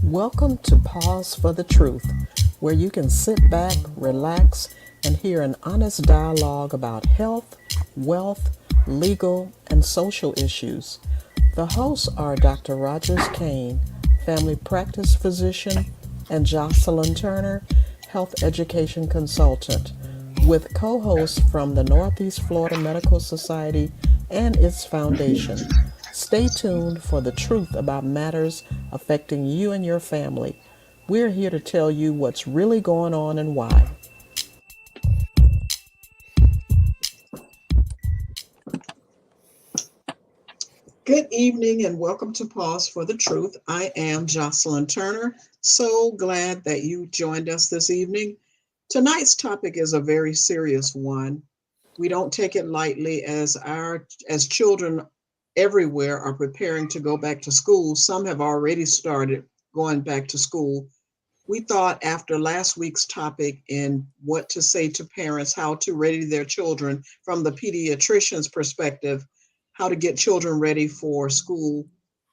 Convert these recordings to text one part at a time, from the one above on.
Welcome to Pause for the Truth, where you can sit back, relax, and hear an honest dialogue about health, wealth, legal, and social issues. The hosts are Dr. Rogers Kane, family practice physician, and Jocelyn Turner, health education consultant, with co hosts from the Northeast Florida Medical Society and its foundation. Stay tuned for the truth about matters affecting you and your family. We're here to tell you what's really going on and why. Good evening and welcome to Pause for the Truth. I am Jocelyn Turner. So glad that you joined us this evening. Tonight's topic is a very serious one. We don't take it lightly as children everywhere are preparing to go back to school. Some have already started going back to school. We thought after last week's topic in what to say to parents, how to ready their children from the pediatrician's perspective, how to get children ready for school,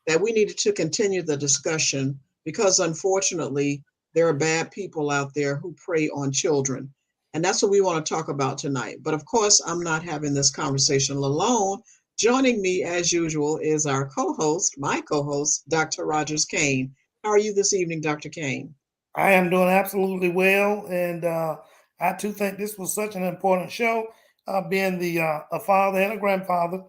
that we needed to continue the discussion because unfortunately, there are bad people out there who prey on children. And that's what we want to talk about tonight. But of course, I'm not having this conversation alone. Joining me, as usual, is our my co host, Dr. Rogers Kane. How are you this evening, Dr. Kane? I am doing absolutely well, and I too think this was such an important show. Being a father and a grandfather,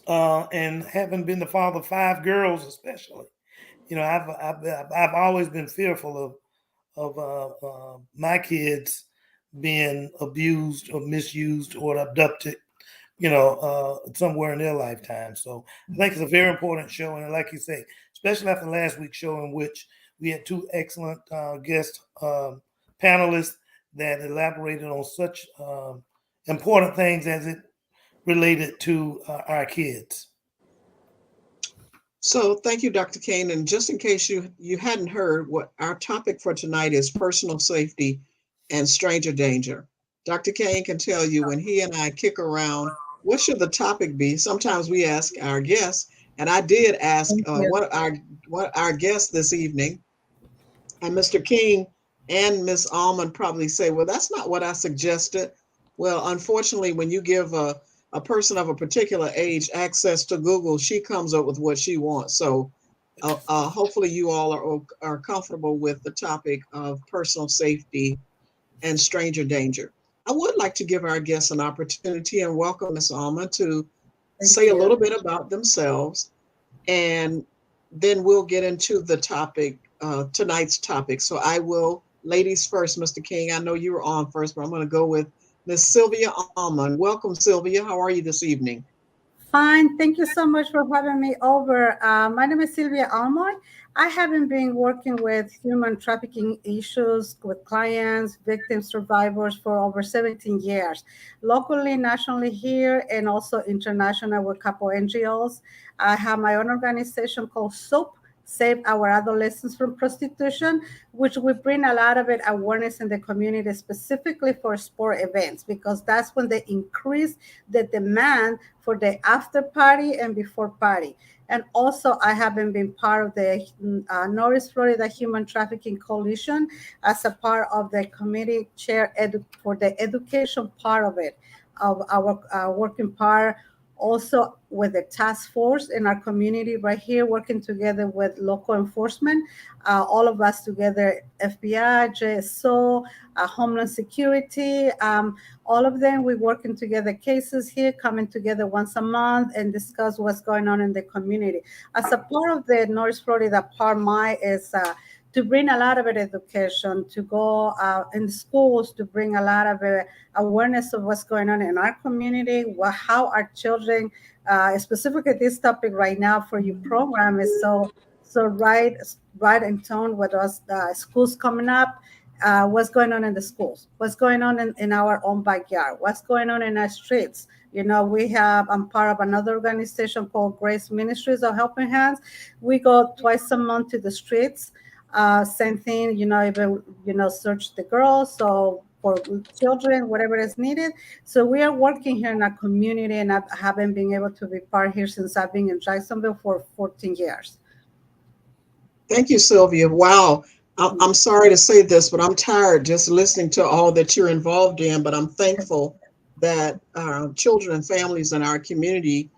and having been the father of 5 girls, especially, I've always been fearful of my kids being abused or misused or abducted, somewhere in their lifetime. So I think it's a very important show, and like you say, especially after last week's show in which we had two excellent guest panelists that elaborated on such important things as it related to our kids. So thank you, Dr. Kane. And just in case you hadn't heard, what our topic for tonight is personal safety and stranger danger. Dr. Kane can tell you when he and I kick around, what should the topic be? Sometimes we ask our guests, and I did ask Thank you. what our guest this evening, and Mr. King and Miss Almond probably say, well, that's not what I suggested. Well, unfortunately, when you give a person of a particular age access to Google, she comes up with what she wants. So hopefully you all are comfortable with the topic of personal safety and stranger danger. I would like to give our guests an opportunity and welcome Miss Almond to Thank say a you. little bit about themselves, and then we'll get into the topic, tonight's topic. So I will, ladies first, Mr. King. I know you were on first, but I'm going to go with Miss Silvia Almond. Welcome, Sylvia. How are you this evening? Fine. Thank you so much for having me over. My name is Silvia Almond. I haven't been working with human trafficking issues with clients, victims, survivors for over 17 years, locally, nationally here, and also international with a couple NGOs. I have my own organization called SOAP, Save Our Adolescents from Prostitution, which we bring a lot of it awareness in the community, specifically for sport events, because that's when they increase the demand for the after party and before party. And also, I haven't been part of the Norris Florida Human Trafficking Coalition as a part of the committee chair for the education part of it, of our working part. Also, with the task force in our community right here, working together with local enforcement, all of us together, FBI, JSO, Homeland Security, all of them, we working together cases here, coming together once a month and discuss what's going on in the community. As a part of the North Florida part, my is to bring a lot of education, to go in schools, to bring a lot of awareness of what's going on in our community, how our children, specifically this topic right now for your program is so right in tone with us, schools coming up, what's going on in the schools, what's going on in our own backyard, what's going on in our streets. I'm part of another organization called Grace Ministries of Helping Hands. We go twice a month to the streets. Same thing, even, search the girls. So for children, whatever is needed. So we are working here in our community, and I haven't been able to be part here since I've been in Jacksonville for 14 years. Thank you, Sylvia. Wow. I'm sorry to say this, but I'm tired just listening to all that you're involved in. But I'm thankful that children and families in our community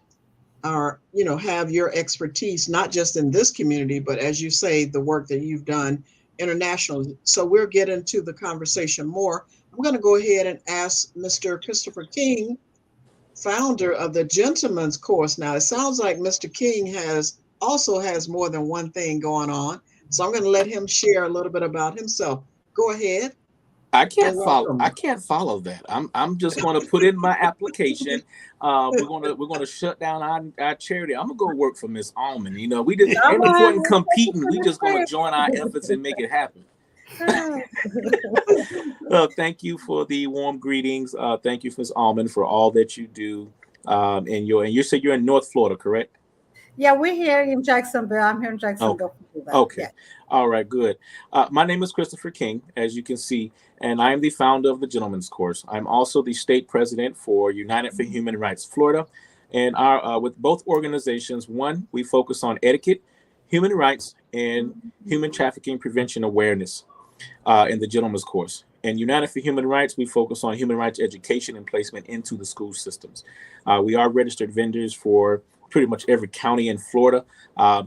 are, have your expertise, not just in this community, but as you say, the work that you've done internationally. So we'll get into the conversation more. I'm going to go ahead and ask Mr. Christopher King, founder of the Gentleman's Course. Now, it sounds like Mr. King has more than one thing going on. So I'm going to let him share a little bit about himself. Go ahead and I welcome. can't follow that. I'm just going to put in my application. We're gonna shut down our charity. I'm gonna go work for Miss Almond. We just All ain't no right. point in Well, thank you competing. for We the just gonna join our efforts and make it happen. praise. Thank you for the warm greetings. Thank you, Miss Almond, for all that you do. And you said you're in North Florida, correct? Yeah, we're here in Jacksonville. I'm here in Okay. Jacksonville, Florida. Okay. Yeah. All right. Good. My name is Christopher King, as you can see, and I am the founder of the Gentleman's Course. I'm also the state president for United for Human Rights Florida, and our with both organizations. One, we focus on etiquette, human rights, and human trafficking prevention awareness in the Gentleman's Course. And United for Human Rights, we focus on human rights education and placement into the school systems. We are registered vendors for pretty much every county in Florida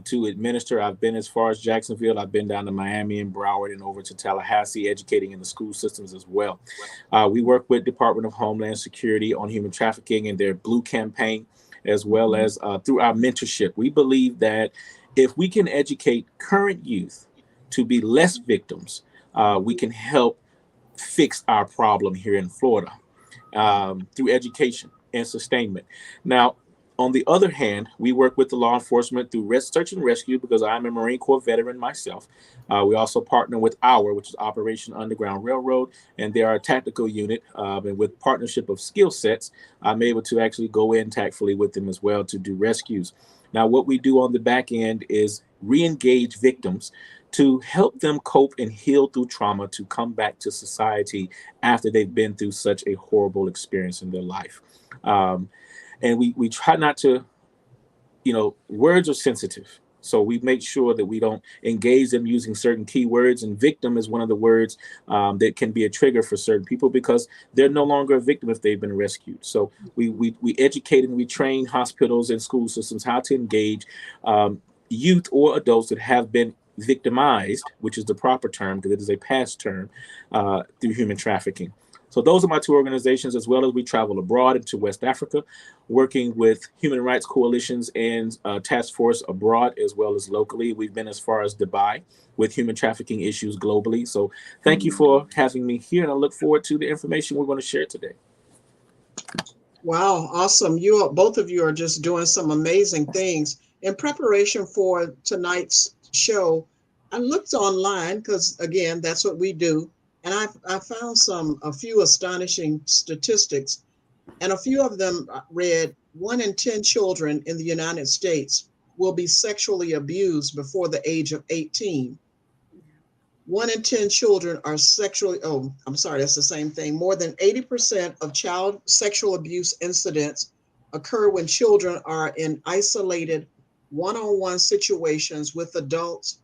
to administer. I've been as far as Jacksonville. I've been down to Miami and Broward and over to Tallahassee, educating in the school systems as well. We work with Department of Homeland Security on human trafficking and their Blue campaign, as well as through our mentorship. We believe that if we can educate current youth to be less victims, we can help fix our problem here in Florida through education and sustainment. Now, on the other hand, we work with the law enforcement through search and rescue because I'm a Marine Corps veteran myself. We also partner with OUR, which is Operation Underground Railroad, and they are a tactical unit. And with partnership of skill sets, I'm able to actually go in tactfully with them as well to do rescues. Now, what we do on the back end is re-engage victims to help them cope and heal through trauma to come back to society after they've been through such a horrible experience in their life. Um, and we try not to, words are sensitive. So we make sure that we don't engage them using certain keywords. And victim is one of the words that can be a trigger for certain people because they're no longer a victim if they've been rescued. So we educate and we train hospitals and school systems how to engage youth or adults that have been victimized, which is the proper term because it is a past term, through human trafficking. So those are my two organizations, as well as we travel abroad into West Africa, working with human rights coalitions and task force abroad, as well as locally. We've been as far as Dubai with human trafficking issues globally. So thank you for having me here, and I look forward to the information we're going to share today. Wow, awesome. Both of you are just doing some amazing things. In preparation for tonight's show, I looked online because again, that's what we do. And I found a few astonishing statistics, and a few of them read 1 in 10 children in the United States will be sexually abused before the age of 18. 1 in 10 children are sexually, oh, I'm sorry, that's the same thing. More than 80% of child sexual abuse incidents occur when children are in isolated one-on-one situations with adults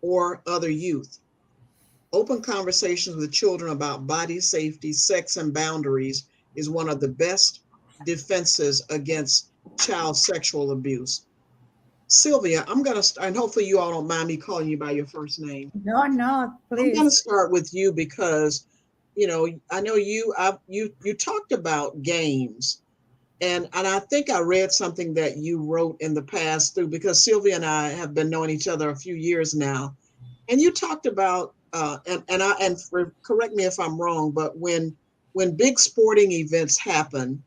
or other youth. Open conversations with children about body safety, sex, and boundaries is one of the best defenses against child sexual abuse. Sylvia, I'm going to, and hopefully you all don't mind me calling you by your first name. No, no, I'm going to please. start with you because, I know you talked about games, and I think I read something that you wrote in the past through because Sylvia and I have been knowing each other a few years now, and you talked about correct me if I'm wrong, but when big sporting events happen,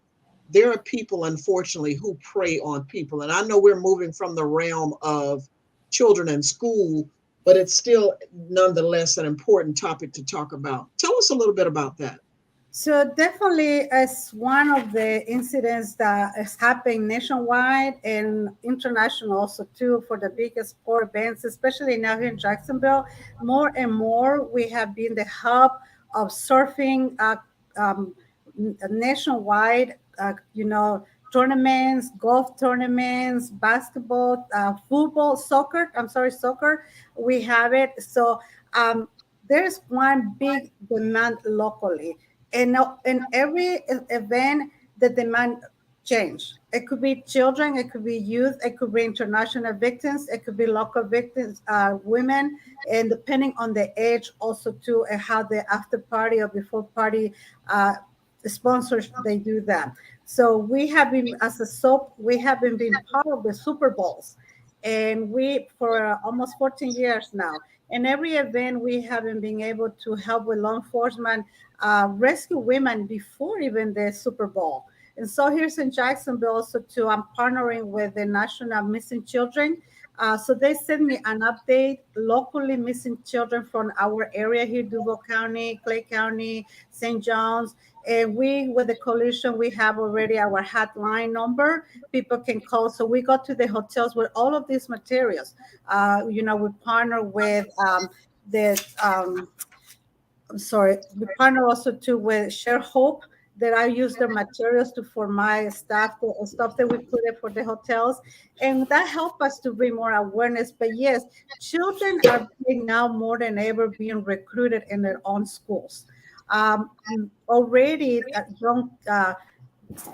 there are people, unfortunately, who prey on people. And I know we're moving from the realm of children in school, but it's still nonetheless an important topic to talk about. Tell us a little bit about that. So definitely, as one of the incidents that is happening nationwide and international also too for the biggest sport events, especially now here in Jacksonville, more and more we have been the hub of surfing um, nationwide. tournaments, golf tournaments, basketball, football, soccer. I'm sorry, soccer. We have it. So there's one big demand locally, and in every event, the demand change. It could be children, it could be youth, it could be international victims, it could be local victims, women, and depending on the age, also too, and how the after party or before party uh, sponsors they do that. So we have been as a soap, we have been being part of the Super Bowls, and we for almost 14 years now. In every event, we have been able to help with law enforcement rescue women before even the Super Bowl. And so here's in Jacksonville also too, I'm partnering with the National Missing Children. So they send me an update locally missing children from our area here, Duval County, Clay County, St. John's. And we, with the coalition, we have already our hotline number. People can call. So we go to the hotels with all of these materials. We partner with the I'm sorry, we partner also too with Share Hope that I use their materials to for my staff, the stuff that we put in for the hotels, and that help us to bring more awareness. But yes, children are being now more than ever being recruited in their own schools. Already, young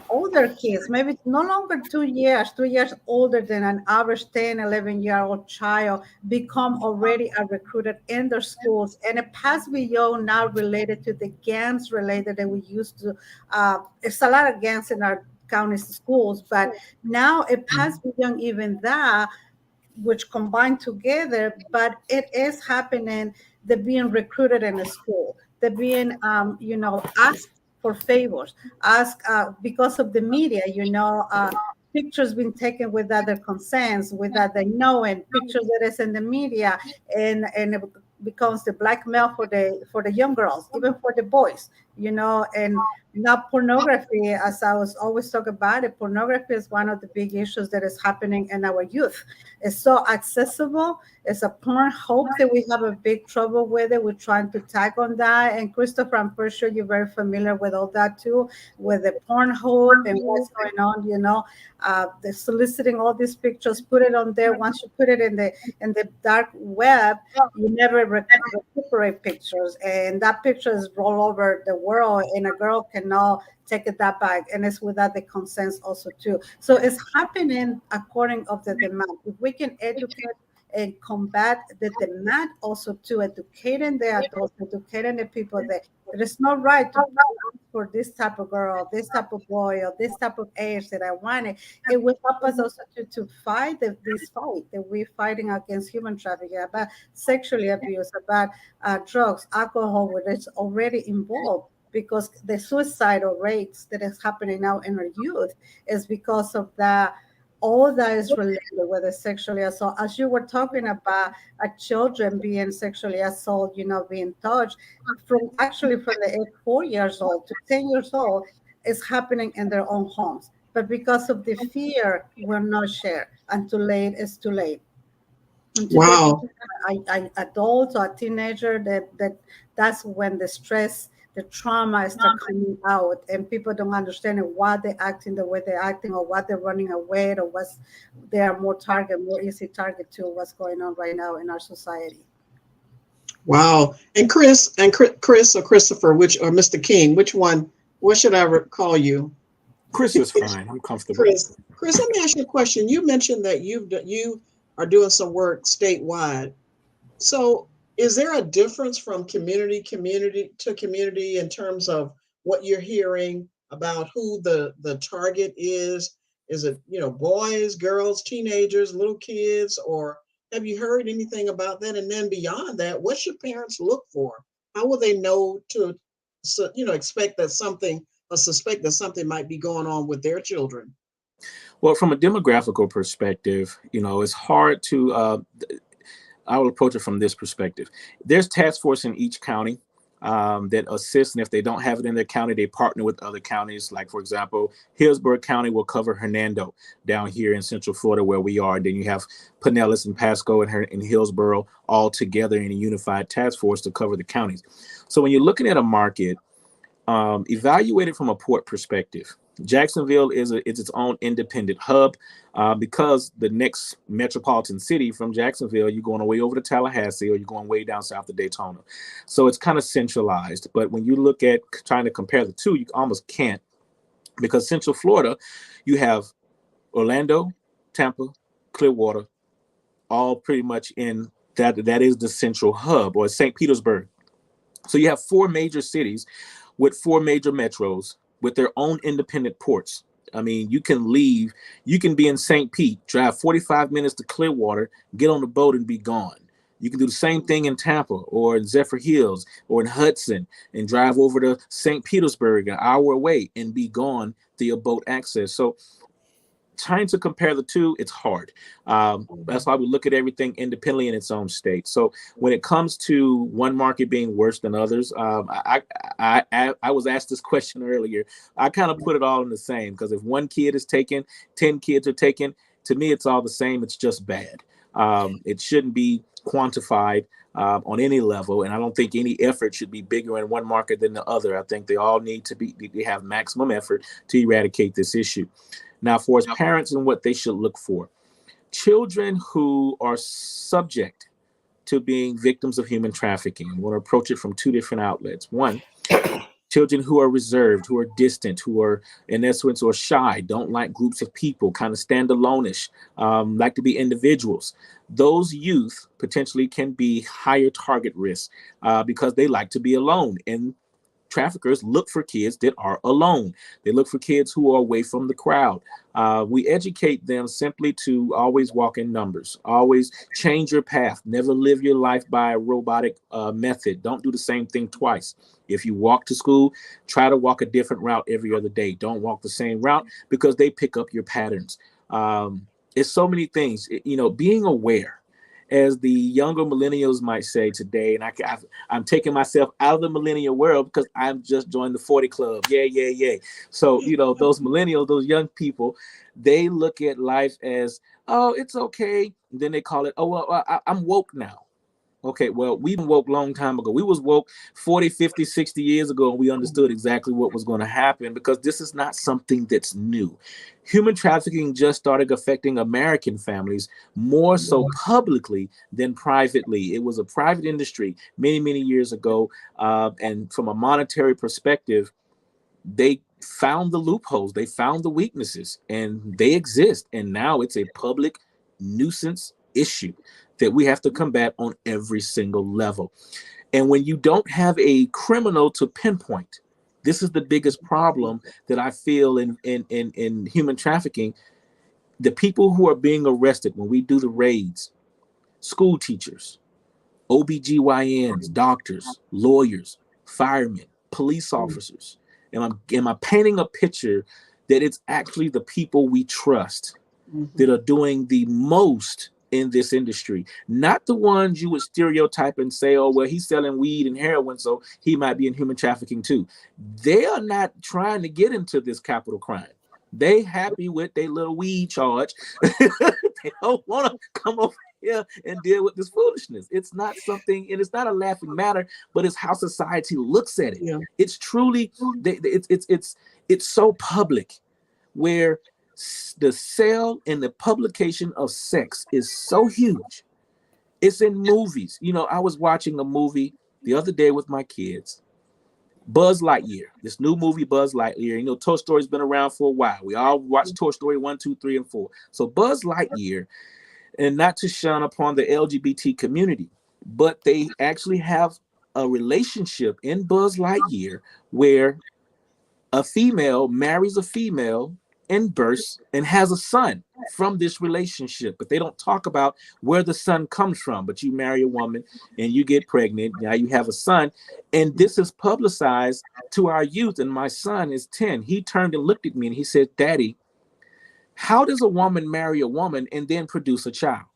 older kids, maybe no longer 2 years, 2 years older than an average 10, 11-year-old child, become already a recruited in their schools. And it passed beyond now related to the gangs related that we used to, there's a lot of gangs in our county schools, but now it passed beyond even that, which combine together, but it is happening. They're being recruited in a school. They're being, asked for favors, asked because of the media, pictures being taken without their consents, without they knowing, pictures that is in the media, and it becomes the blackmail for the young girls, even for the boys, and now pornography, as I was always talk about it, pornography is one of the big issues that is happening in our youth. It's so accessible. It's a porn hope that we have a big trouble with it. We're trying to tag on that. And Christopher, I'm pretty sure you're very familiar with all that too, with the porn hope and what's going on, the soliciting all these pictures, put it on there. Once you put it in the dark web, you never recuperate pictures. And that picture is all over the world, and a girl cannot take it that back, and it's without the consent also too. So it's happening according of the demand. If we can educate and combat the demand also to educating the adults, educating the people that it is not right to for this type of girl, this type of boy, or this type of age that I wanted. It will help us also to fight this fight that we're fighting against human trafficking, about sexually abuse, about drugs, alcohol, where it's already involved. Because the suicidal rates that is happening now in our youth is because of that. All that is related, whether sexually assault, as you were talking about, children being sexually assaulted, being touched from the age 4 years old to 10 years old, is happening in their own homes. But because of the fear, will not share. And too late is too late. And today, Wow. adults or a teenager, that's when the stress, the trauma start coming out, and people don't understand why they're acting the way they're acting, or why they're running away, or they are more easy target to what's going on right now in our society. Wow. And Chris or Christopher, or Mr. King, which one? What should I call you? Chris is fine. I'm comfortable. Chris, let me ask you a question. You mentioned that you are doing some work statewide. So is there a difference from community to community in terms of what you're hearing about who the target is? Is it, boys, girls, teenagers, little kids, or have you heard anything about that? And then beyond that, what should parents look for? How will they know to, expect that something or suspect that something might be going on with their children? Well, from a demographical perspective, it's hard to, I will approach it from this perspective. There's task force in each county that assists, and if they don't have it in their county, they partner with other counties. Like, for example, Hillsborough County will cover Hernando down here in Central Florida where we are. Then you have Pinellas and Pasco and Hillsborough all together in a unified task force to cover the counties. So when you're looking at a market, evaluate it from a port perspective. Jacksonville is its own independent hub because the next metropolitan city from Jacksonville, you're going way over to Tallahassee or you're going way down south to Daytona. So it's kind of centralized. But when you look at trying to compare the two, you almost can't, because Central Florida, you have Orlando, Tampa, Clearwater, all pretty much in that is the central hub, or St. Petersburg. So you have four major cities with four major metros with their own independent ports. I mean, you can leave, you can be in St. Pete, drive 45 minutes to Clearwater, get on the boat and be gone. You can do the same thing in Tampa or in Zephyr Hills or in Hudson and drive over to St. Petersburg, an hour away, and be gone via boat access. So trying to compare the two, it's hard. That's why we look at everything independently in its own state. So when it comes to one market being worse than others, I was asked this question earlier. I kind of put it all in the same, because if one kid is taken, 10 kids are taken, to me, it's all the same. It's just bad. It shouldn't be quantified on any level, and I don't think any effort should be bigger in one market than the other. I think they all need to have maximum effort to eradicate this issue. Now, for as parents and what they should look for, children who are subject to being victims of human trafficking, we want to approach it from two different outlets. One, children who are reserved, who are distant, who are in essence or shy, don't like groups of people, kind of stand alone-ish, like to be individuals. Those youth potentially can be higher target risk because they like to be alone. And traffickers look for kids that are alone. They look for kids who are away from the crowd. We educate them simply to always walk in numbers, always change your path, never live your life by a robotic method. Don't do the same thing twice. If you walk to school, try to walk a different route every other day. Don't walk the same route, because they pick up your patterns. It's so many things, being aware, as the younger millennials might say today, and I'm taking myself out of the millennial world because I'm just joined the 40 club. Yeah. So, those millennials, those young people, they look at life as, oh, it's okay. And then they call it, oh, well, I'm woke now. Okay, well, we been woke a long time ago. We was woke 40, 50, 60 years ago, and we understood exactly what was going to happen, because this is not something that's new. Human trafficking just started affecting American families more so publicly than privately. It was a private industry many, many years ago. And from a monetary perspective, they found the loopholes, they found the weaknesses, and they exist. And now it's a public nuisance issue that we have to combat on every single level. And when you don't have a criminal to pinpoint, this is the biggest problem that I feel in human trafficking. The people who are being arrested when we do the raids, school teachers, OBGYNs, doctors, lawyers, firemen, police officers. Am I painting a picture that it's actually the people we trust that are doing the most in this industry, not the ones you would stereotype and say, oh, well, he's selling weed and heroin, so he might be in human trafficking too. They are not trying to get into this capital crime. They happy with their little weed charge. They don't want to come over here and deal with this foolishness. It's not something, and it's not a laughing matter, but it's how society looks at it. Yeah. It's truly, it's so public, where the sale and the publication of sex is so huge. It's in movies. I was watching a movie the other day with my kids, Buzz Lightyear, this new movie, Buzz Lightyear. Toy Story's been around for a while. We all watch Toy Story 1, 2, 3, and 4. So Buzz Lightyear, and not to shun upon the LGBT community, but they actually have a relationship in Buzz Lightyear where a female marries a female and births and has a son from this relationship, but they don't talk about where the son comes from. But you marry a woman and you get pregnant, now you have a son, and this is publicized to our youth. And my son is 10. He turned and looked at me and he said, Daddy, how does a woman marry a woman and then produce a child?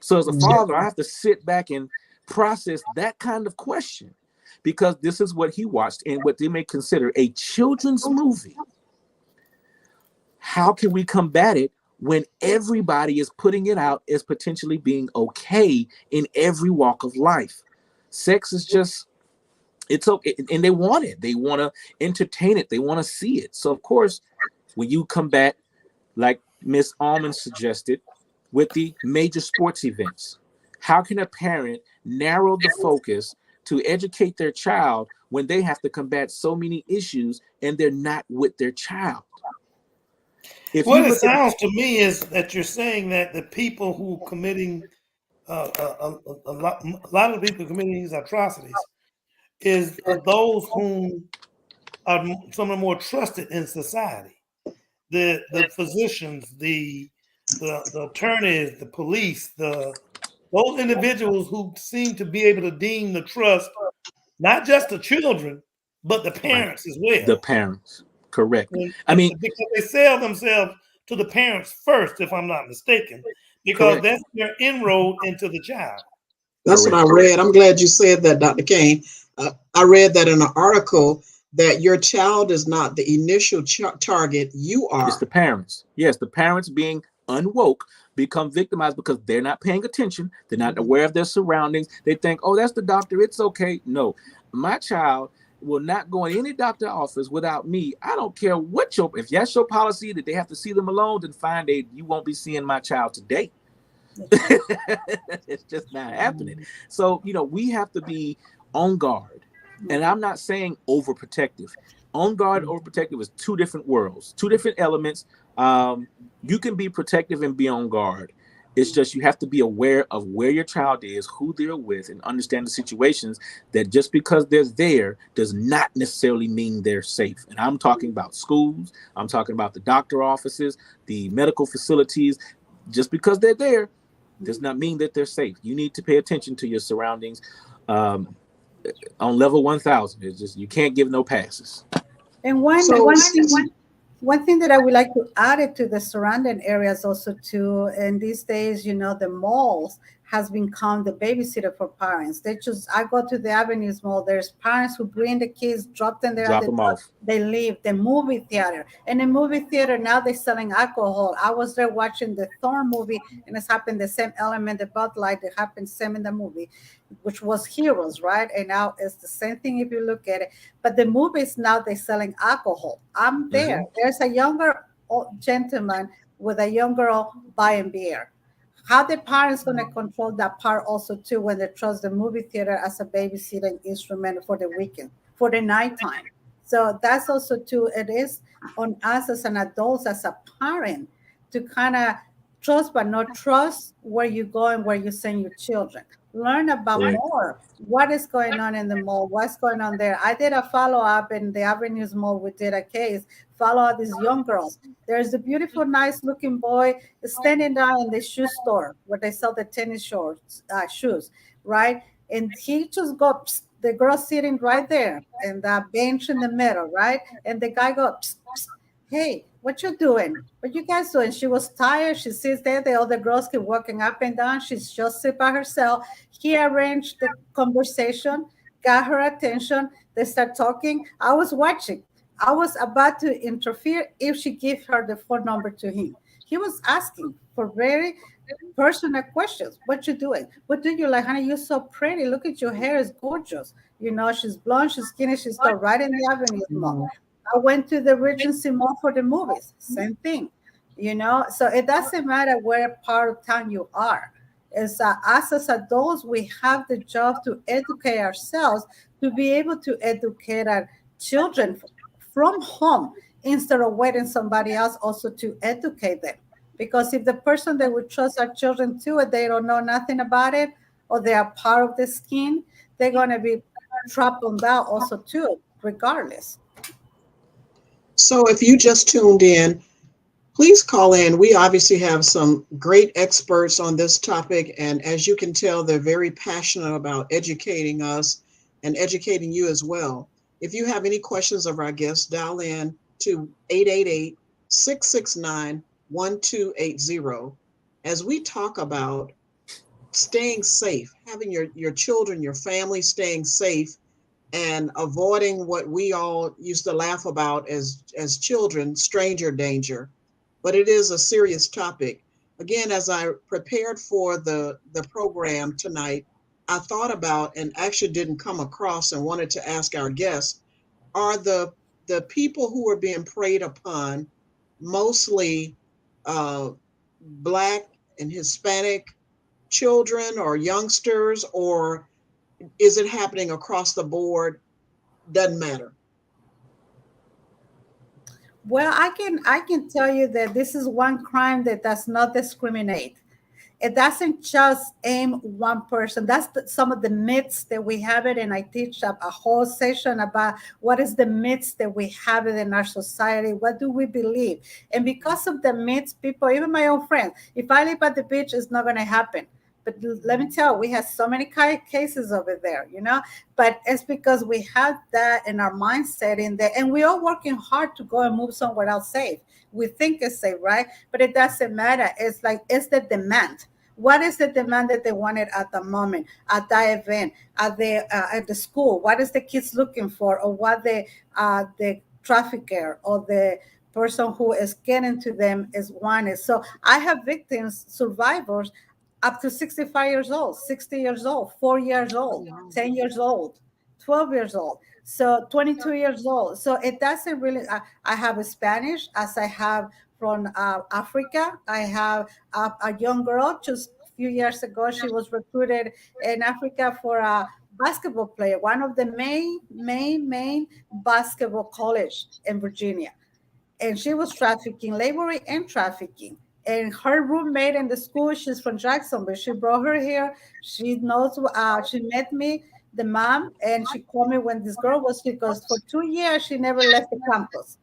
So as a father, I have to sit back and process that kind of question, because this is what he watched in what they may consider a children's movie. How can we combat it when everybody is putting it out as potentially being okay in every walk of life? Sex is just, It's okay, and they want it. They want to entertain it. They want to see it. So of course, when you combat, like Miss Almond suggested, with the major sports events, how can a parent narrow the focus to educate their child when they have to combat so many issues and they're not with their child? If you What it look at, sounds to me is that you're saying that the people who committing a lot of the people committing these atrocities is those whom are some of the more trusted in society. The physicians, the attorneys, the police, those individuals who seem to be able to deem the trust not just the children but the right, parents as the well. parents, correct. And, I and mean, because they sell themselves to the parents first, if I'm not mistaken, because correct, that's their inroad into the child. That's what I correct. read. I'm glad you said that, Dr. Kane. I read that in an article that your child is not the initial target. You It's are. the parents. Yes, the parents being unwoke become victimized because they're not paying attention. They're not aware of their surroundings. They think, oh, that's the doctor. It's okay. No, my child will not go in any doctor office without me. I don't care what if that's your policy that they have to see them alone, then fine, you won't be seeing my child today. It's just not happening. So, we have to be on guard. And I'm not saying overprotective. On guard, overprotective is two different worlds, two different elements. You can be protective and be on guard. It's just you have to be aware of where your child is, who they're with, and understand the situations that just because they're there does not necessarily mean they're safe. And I'm talking about schools. I'm talking about the doctor offices, the medical facilities. Just because they're there does not mean that they're safe. You need to pay attention to your surroundings. On level 1000, it's just you can't give no passes. And one So, one thing one thing that I would like to add it to the surrounding areas also too. And these days, the malls has become the babysitter for parents. I go to the Avenues Mall. There's parents who bring the kids, drop them there at Drop the them door. off. They leave. The movie theater. And the movie theater now they're selling alcohol. I was there watching the Thorn movie, and it's happened the same element, the Bud Light, that happened same in the movie, which was Heroes, right? And now it's the same thing if you look at it. But the movies now they're selling alcohol. I'm there. Hmm. There's a younger gentleman with a young girl buying beer. How the parents going to control that part also too when they trust the movie theater as a babysitting instrument for the weekend, for the nighttime. So that's also too. It is on us as an adult, as a parent, to kind of trust but not trust where you go and where you send your children. Learn about Correct. more. What is going on in the mall? What's going on there? I did a follow up in the Avenues Mall. We did a case. Follow up these young girls. There's a beautiful, nice looking boy standing down in the shoe store where they sell the tennis shorts, shoes, right? And he just goes, the girl sitting right there in that bench in the middle, right? And the guy goes, hey, what you doing? What you guys doing? She was tired. She sits there. The other girls keep walking up and down. She's just sit by herself. He arranged the conversation, got her attention. They start talking. I was watching. I was about to interfere if she gave her the phone number to him. He was asking for very personal questions. What you doing? What do you like, honey? You're so pretty. Look at your hair is gorgeous. She's blonde, she's skinny. She's got right in the Avenue Mall. I went to the Regency Mall for the movies. Same thing. So it doesn't matter where part of town you are. It's us as adults, we have the job to educate ourselves to be able to educate our children from home instead of waiting somebody else also to educate them. Because if the person that we trust our children to, and they don't know nothing about it, or they are part of the scheme, they're going to be trapped on that also too, regardless. so if you just tuned in, please call in. We obviously have some great experts on this topic, and as you can tell, they're very passionate about educating us and educating you as well. If you have any questions of our guests, dial in to 888-669-1280 as we talk about staying safe, having your children, your family staying safe and avoiding what we all used to laugh about as children, stranger danger. But it is a serious topic. Again, as I prepared for the program tonight, I thought about and actually didn't come across and wanted to ask our guests, are the people who are being preyed upon mostly Black and Hispanic children or youngsters, or is it happening across the board? Doesn't matter. Well, I can tell you that this is one crime that does not discriminate. It doesn't just aim one person. That's some of the myths that we have it, and I teach a whole session about what is the myths that we have it in our society. What do we believe? And because of the myths, people, even my own friends, if I live at the beach, it's not going to happen. But let me tell you, we have so many cases over there, But it's because we have that in our mindset in there, and we're all working hard to go and move somewhere else safe. We think it's safe, right? But it doesn't matter. It's like, it's the demand. What is the demand that they wanted at the moment, at that event, at the school? What is the kids looking for, or what the trafficker or the person who is getting to them is wanted? So I have victims, survivors, up to 65 years old, 60 years old, 4 years Oh, old, wow. 10 years old, 12 years old, so 22 years old. So it doesn't really, I have a Spanish, as I have from Africa. I have a young girl just a few years ago. She was recruited in Africa for a basketball player, one of the main basketball college in Virginia, and she was trafficking, laboring and trafficking. And her roommate in the school, she's from Jacksonville. She brought her here. She knows. She met me, the mom, and she called me when this girl was, because for 2 years she never left the campus.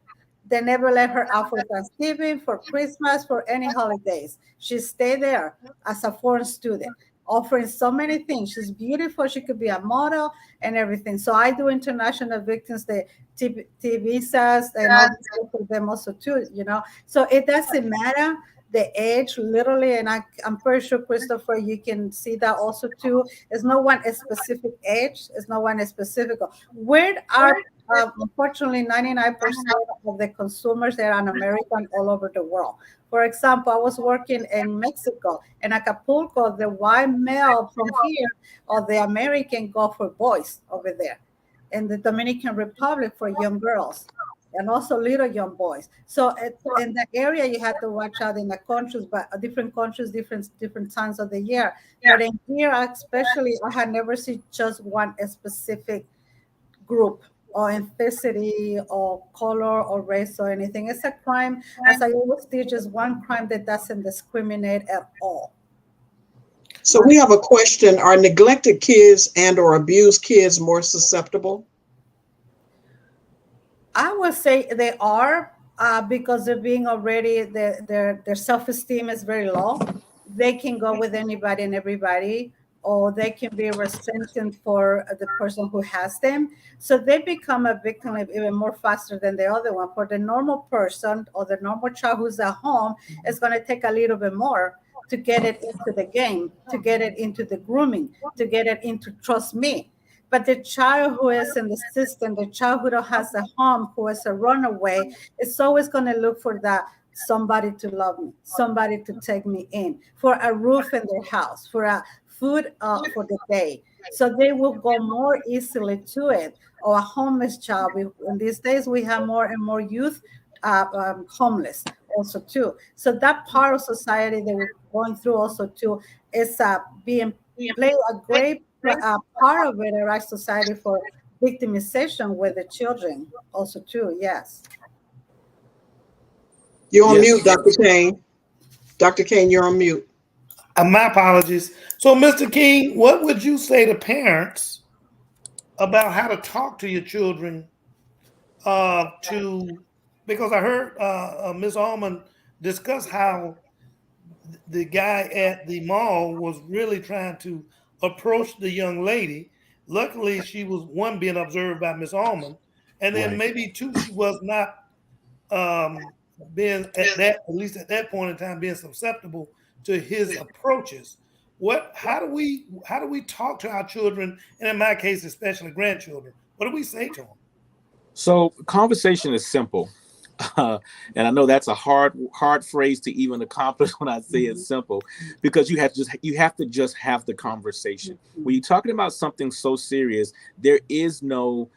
They never let her out for Thanksgiving, for Christmas, for any holidays. She stayed there as a foreign student, offering so many things. She's beautiful. She could be a model and everything. So I do international victims, the T visas, and all this stuff for them also too. So it doesn't matter the age, literally, and I'm pretty sure, Christopher, you can see that also too. It's no one a specific age. It's no one a specific. Where are unfortunately 99% of the consumers that are American all over the world. For example, I was working in Mexico, in Acapulco. The white male from here, or the American, go for boys over there. In the Dominican Republic, for young girls, and also little young boys. So in the area, you have to watch out in the countries, but different countries, different times of the year. But in here, especially, I had never seen just one specific group or ethnicity or color or race or anything. It's a crime, as I always teach, is one crime that doesn't discriminate at all. So we have a question. Are neglected kids and or abused kids more susceptible? I would say they are, because they're being already, their self-esteem is very low. They can go with anybody and everybody, or they can be resentment for the person who has them. So they become a victim even more faster than the other one. For the normal person or the normal child who's at home, it's going to take a little bit more to get it into the game, to get it into the grooming, to get it into trust me. But the child who is in the system, the child who has a home, who is a runaway, is always going to look for that somebody to love me, somebody to take me in, for a roof in their house, for a food for the day. So they will go more easily to it. Or a homeless child. In these days, we have more and more youth homeless also too. So that part of society that we're going through also too is being play a great part of it in our society for victimization with the children also too. Yes. You're on Yes. mute, Dr. Kane. Dr. Kane, you're on mute. My apologies. So, Mr. King, what would you say to parents about how to talk to your children? Because I heard Ms. Almond discuss how the guy at the mall was really trying to approach the young lady. Luckily, she was, one, being observed by Miss Almond, and then Right. maybe two, she was not being at least at that point in time, being susceptible to his approaches. How do we talk to our children, and in my case, especially grandchildren? What do we say to them? So conversation is simple. And I know that's a hard phrase to even accomplish when I say it's simple, because you have to just have the conversation. When you're talking about something so serious, there is no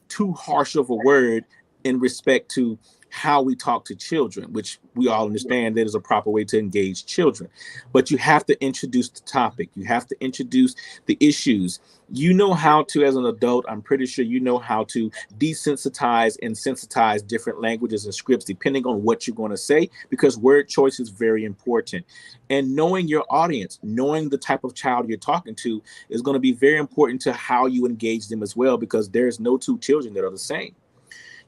too harsh of a word in respect to how we talk to children, which we all understand that is a proper way to engage children. But you have to introduce the topic. You have to introduce the issues. You know how to, as an adult, I'm pretty sure you know how to desensitize and sensitize different languages and scripts depending on what you're going to say, because word choice is very important. And knowing your audience, knowing the type of child you're talking to is going to be very important to how you engage them as well, because there's no two children that are the same.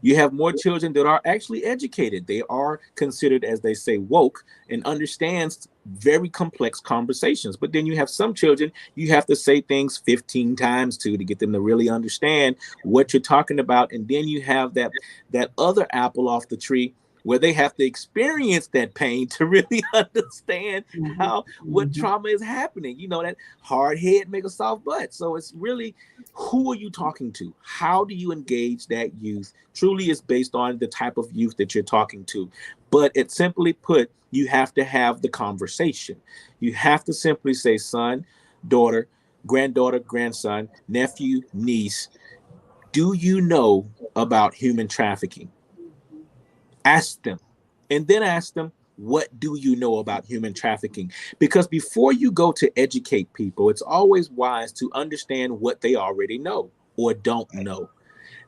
You have more children that are actually educated. They are considered, as they say, woke, and understands very complex conversations. But then you have some children you have to say things 15 times to get them to really understand what you're talking about. And then you have that other apple off the tree where they have to experience that pain to really understand how what trauma is happening. You know, that hard head make a soft butt. So it's really, who are you talking to? How do you engage that youth? Truly is based on the type of youth that you're talking to. But it simply put, you have to have the conversation. You have to simply say, son, daughter, granddaughter, grandson, nephew, niece, do you know about human trafficking? Ask them, and then ask them, what do you know about human trafficking? Because before you go to educate people, it's always wise to understand what they already know or don't know.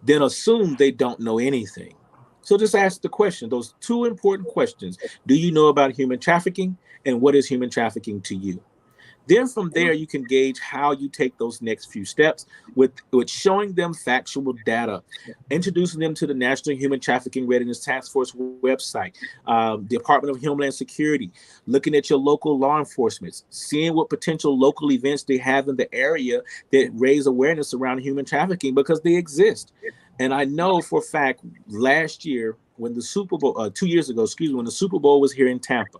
Then assume they don't know anything. So just ask the question, those two important questions. Do you know about human trafficking? And what is human trafficking to you? Then from there, you can gauge how you take those next few steps with showing them factual data, introducing them to the National Human Trafficking Readiness Task Force website, Department of Homeland Security, looking at your local law enforcement, seeing what potential local events they have in the area that raise awareness around human trafficking, because they exist. And I know for a fact, last year, when the Super Bowl, 2 years ago, when the Super Bowl was here in Tampa,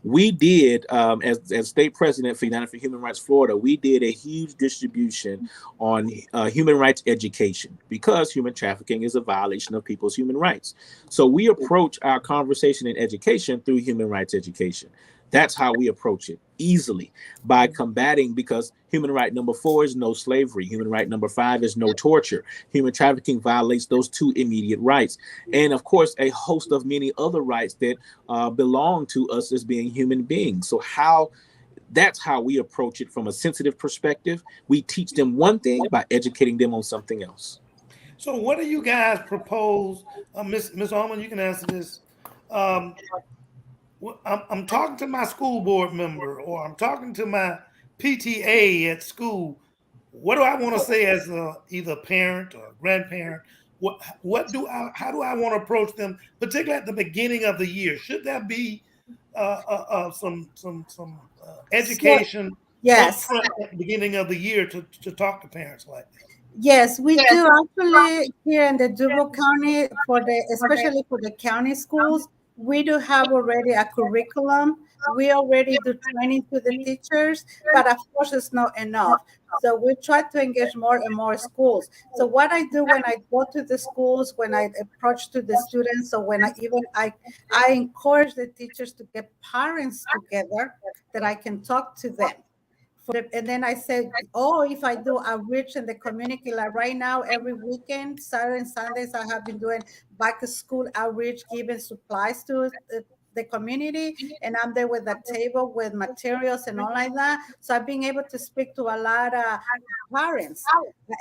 we did, as state president for United for Human Rights Florida, we did a huge distribution on human rights education, because human trafficking is a violation of people's human rights. So we approach our conversation in education through human rights education. That's how we approach it, easily, by combating, because human right number 4 is no slavery. Human right number 5 is no torture. Human trafficking violates those two immediate rights. And of course, a host of many other rights that belong to us as being human beings. So that's how we approach it from a sensitive perspective. We teach them one thing by educating them on something else. So what do you guys propose, Miss Almond? You can answer this. Um, I'm talking to my school board member, or I'm talking to my PTA at school. What do I want to say as either parent or grandparent? How do I want to approach them, particularly at the beginning of the year? Should there be some So, education up yes. front at the beginning of the year to talk to parents like that? Yes, we do actually here in the Duval County especially for the county schools, we do have already a curriculum. We already do training to the teachers, but of course it's not enough. So we try to engage more and more schools. So what I do when I go to the schools, when I approach to the students, so when I encourage the teachers to get parents together that I can talk to them and then I said, oh, if I do outreach in the community, like right now, every weekend, Saturday and Sundays, I have been doing back to school outreach, giving supplies to the community. And I'm there with a table with materials and all like that. So I've been able to speak to a lot of parents.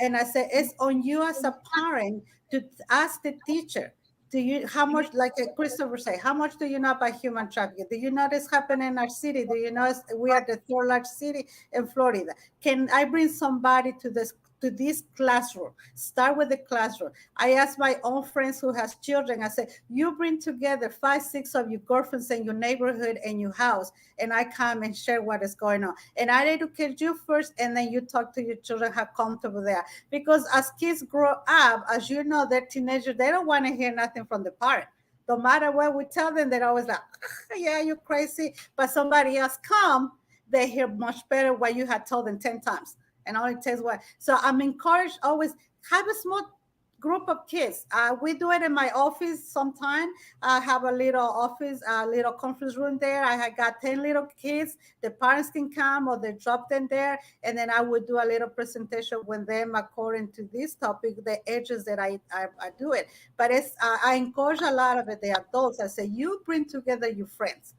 And I said, it's on you as a parent to ask the teacher, do you how much, like Christopher say, how much do you know about human trafficking? Do you know this happening in our city? Do you know we are the third largest city in Florida? Can I bring somebody to this classroom? Start with the classroom. I asked my own friends who has children. I said, you bring together 5, 6 of your girlfriends in your neighborhood and your house, and I come and share what is going on. And I educate you first, and then you talk to your children how comfortable they are. Because as kids grow up, as you know, they're teenagers, they don't want to hear nothing from the parent. No matter what we tell them, they're always like, yeah, you're crazy. But somebody else come, they hear much better what you had told them 10 times. And only takes what. So I'm encouraged always have a small group of kids. We do it in my office sometime. I have a little office, a little conference room there. I have got 10 little kids. The parents can come or they drop them there. And then I would do a little presentation with them according to this topic, the ages that I do it. But I encourage a lot of it, the adults. I say, you bring together your friends.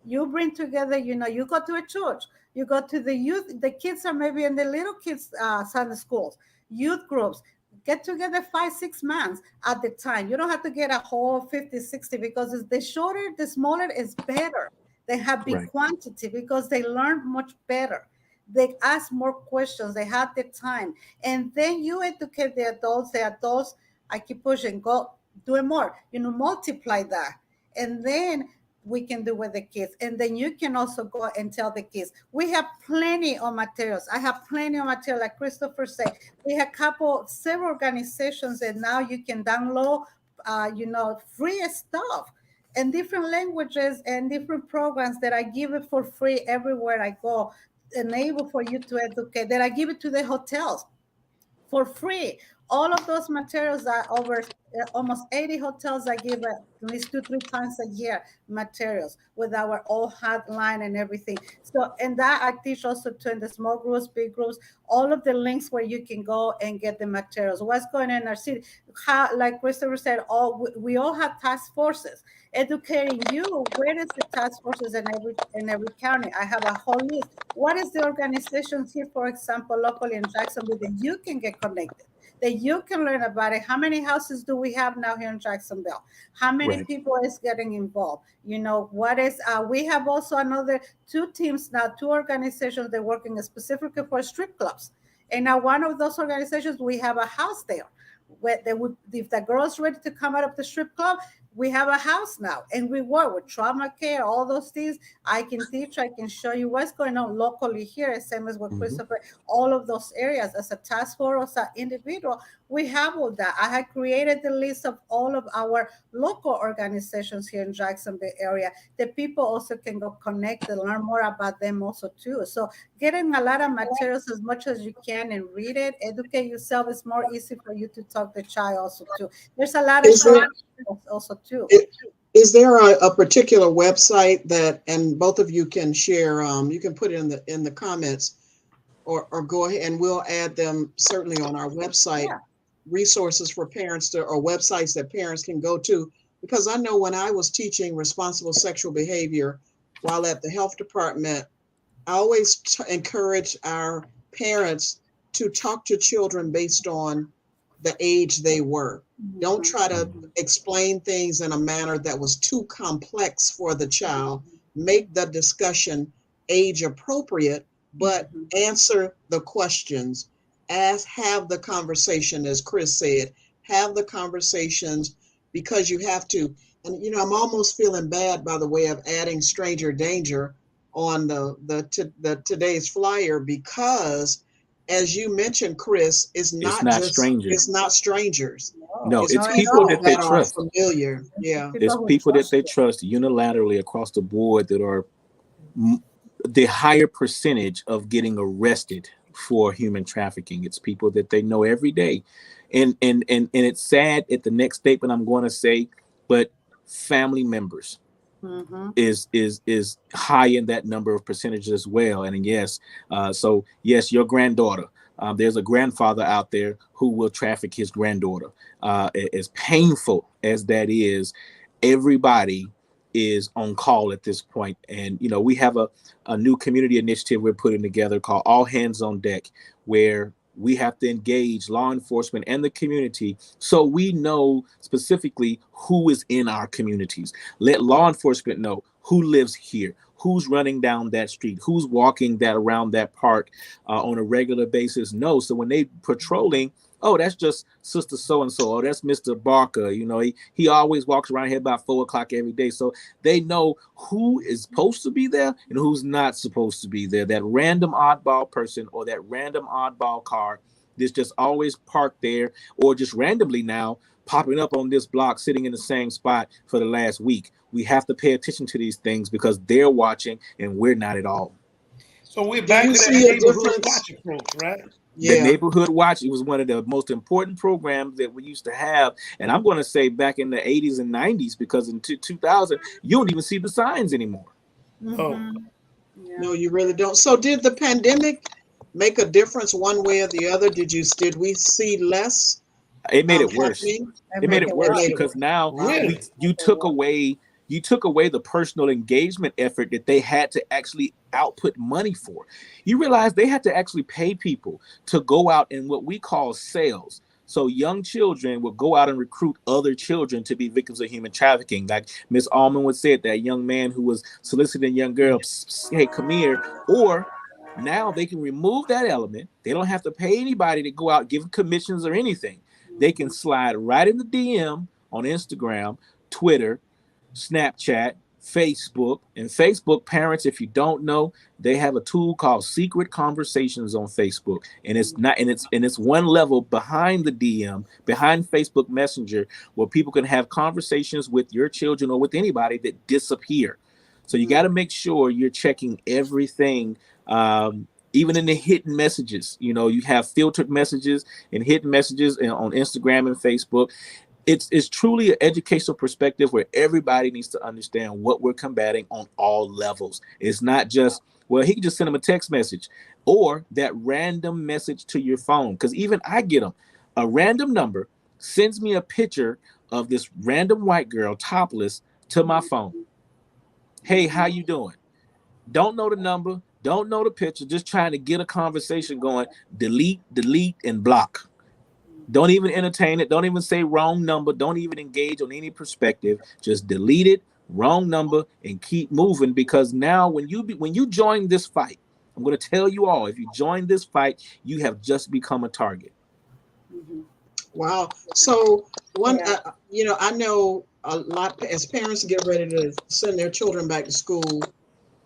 You bring together, you go to a church, you go to the youth, the kids are maybe in the little kids Sunday schools, youth groups, get together 5-6 months at the time. You don't have to get a whole 50, 60 because the shorter, the smaller is better. They have big quantity because they learn much better. They ask more questions, they have the time. And then you educate the adults, I keep pushing, go do it more, multiply that. And then we can do with the kids. And then you can also go and tell the kids. We have plenty of materials. I have plenty of material, like Christopher said. We have several organizations that now you can download, free stuff in different languages and different programs that I give it for free everywhere I go, enable for you to educate, that I give it to the hotels for free. All of those materials are over almost 80 hotels. I give at least 2-3 times a year materials with our all hotline and everything. So, and that I teach also to in the small groups, big groups, all of the links where you can go and get the materials. What's going on in our city? How, like Christopher said, we all have task forces educating you. Where is the task forces in every county? I have a whole list. What is the organizations here, for example, locally in Jacksonville that you can get connected, that you can learn about it? How many houses do we have now here in Jacksonville? How many people is getting involved? What is, we have also another 2 teams now, 2 organizations that are working specifically for strip clubs. And now one of those organizations, we have a house there where if the girl's ready to come out of the strip club, we have a house now, and we work with trauma care, all those things. I can teach, I can show you what's going on locally here, same as with Christopher, all of those areas. As a task force, as an individual, we have all that. I have created the list of all of our local organizations here in Jacksonville area that people also can go connect and learn more about them also too. So getting a lot of materials as much as you can and read it, educate yourself. It's more easy for you to talk to the child also too. There's a lot of also too. Is there a particular website that, and both of you can share, you can put it in the comments or go ahead and we'll add them certainly on our website, resources for parents or websites that parents can go to. Because I know when I was teaching responsible sexual behavior while at the health department, I always encourage our parents to talk to children based on the age they were. Don't try to explain things in a manner that was too complex for the child. Make the discussion age appropriate, but answer the questions. Have the conversation, as Chris said, have the conversations, because you have to. And I'm almost feeling bad by the way of adding stranger danger on the today's flyer, because as you mentioned, Chris, it's not strangers. It's not strangers. No, it's people that they trust. Familiar. Yeah. It's people that they trust unilaterally across the board that are the higher percentage of getting arrested for human trafficking. It's people that they know every day. And it's sad at the next statement I'm going to say, but family members is high in that number of percentages as well. And yes, so yes, your granddaughter, there's a grandfather out there who will traffic his granddaughter. As painful as that is, everybody is on call at this point. And we have a new community initiative we're putting together called All Hands on Deck, where we have to engage law enforcement and the community so we know specifically who is in our communities. Let law enforcement know who lives here, who's running down that street, who's walking that around that park on a regular basis. No, so when they patrolling, oh, that's just Sister so-and-so. Oh, that's Mr. Barker. He always walks around here about 4 o'clock every day. So they know who is supposed to be there and who's not supposed to be there. That random oddball person or that random oddball car that's just always parked there, or just randomly now popping up on this block, sitting in the same spot for the last week. We have to pay attention to these things because they're watching and we're not at all. So we're back to that neighborhood watch approach, right? The Yeah. Neighborhood Watch, it was one of the most important programs that we used to have. And I'm going to say back in the 80s and 90s, because in 2000, you don't even see the signs anymore. Mhm. Yeah. No, you really don't. So did the pandemic make a difference one way or the other? Did we see less It made it worse. happening? I It made make it it It worse work. made it because worse. now Wow. Really? you took away the personal engagement effort that they had to actually output money for. You realize they had to actually pay people to go out in what we call sales. So young children would go out and recruit other children to be victims of human trafficking. Like Miss Almond would say, that young man who was soliciting young girls, hey, come here. Or now they can remove that element. They don't have to pay anybody to go out, give commissions or anything. They can slide right in the DM on Instagram, Twitter, Snapchat, Facebook. And Facebook parents, if you don't know, they have a tool called Secret Conversations on Facebook. And it's one level behind the DM, behind Facebook Messenger, where people can have conversations with your children or with anybody that disappear. So you got to make sure you're checking everything. Even in the hidden messages, you have filtered messages and hidden messages on Instagram and Facebook. It's truly an educational perspective where everybody needs to understand what we're combating on all levels. It's not just, well, he can just send them a text message or that random message to your phone. Because even I get them. A random number sends me a picture of this random white girl topless to my phone. Hey, how you doing? Don't know the number, don't know the picture, just trying to get a conversation going. Delete, and block. Don't even entertain it. Don't even say wrong number. Don't even engage on any perspective. Just delete it, wrong number, and keep moving. Because now, when you join this fight, I'm going to tell you all: if you join this fight, you have just become a target. Wow. So Yeah. I know a lot as parents get ready to send their children back to school,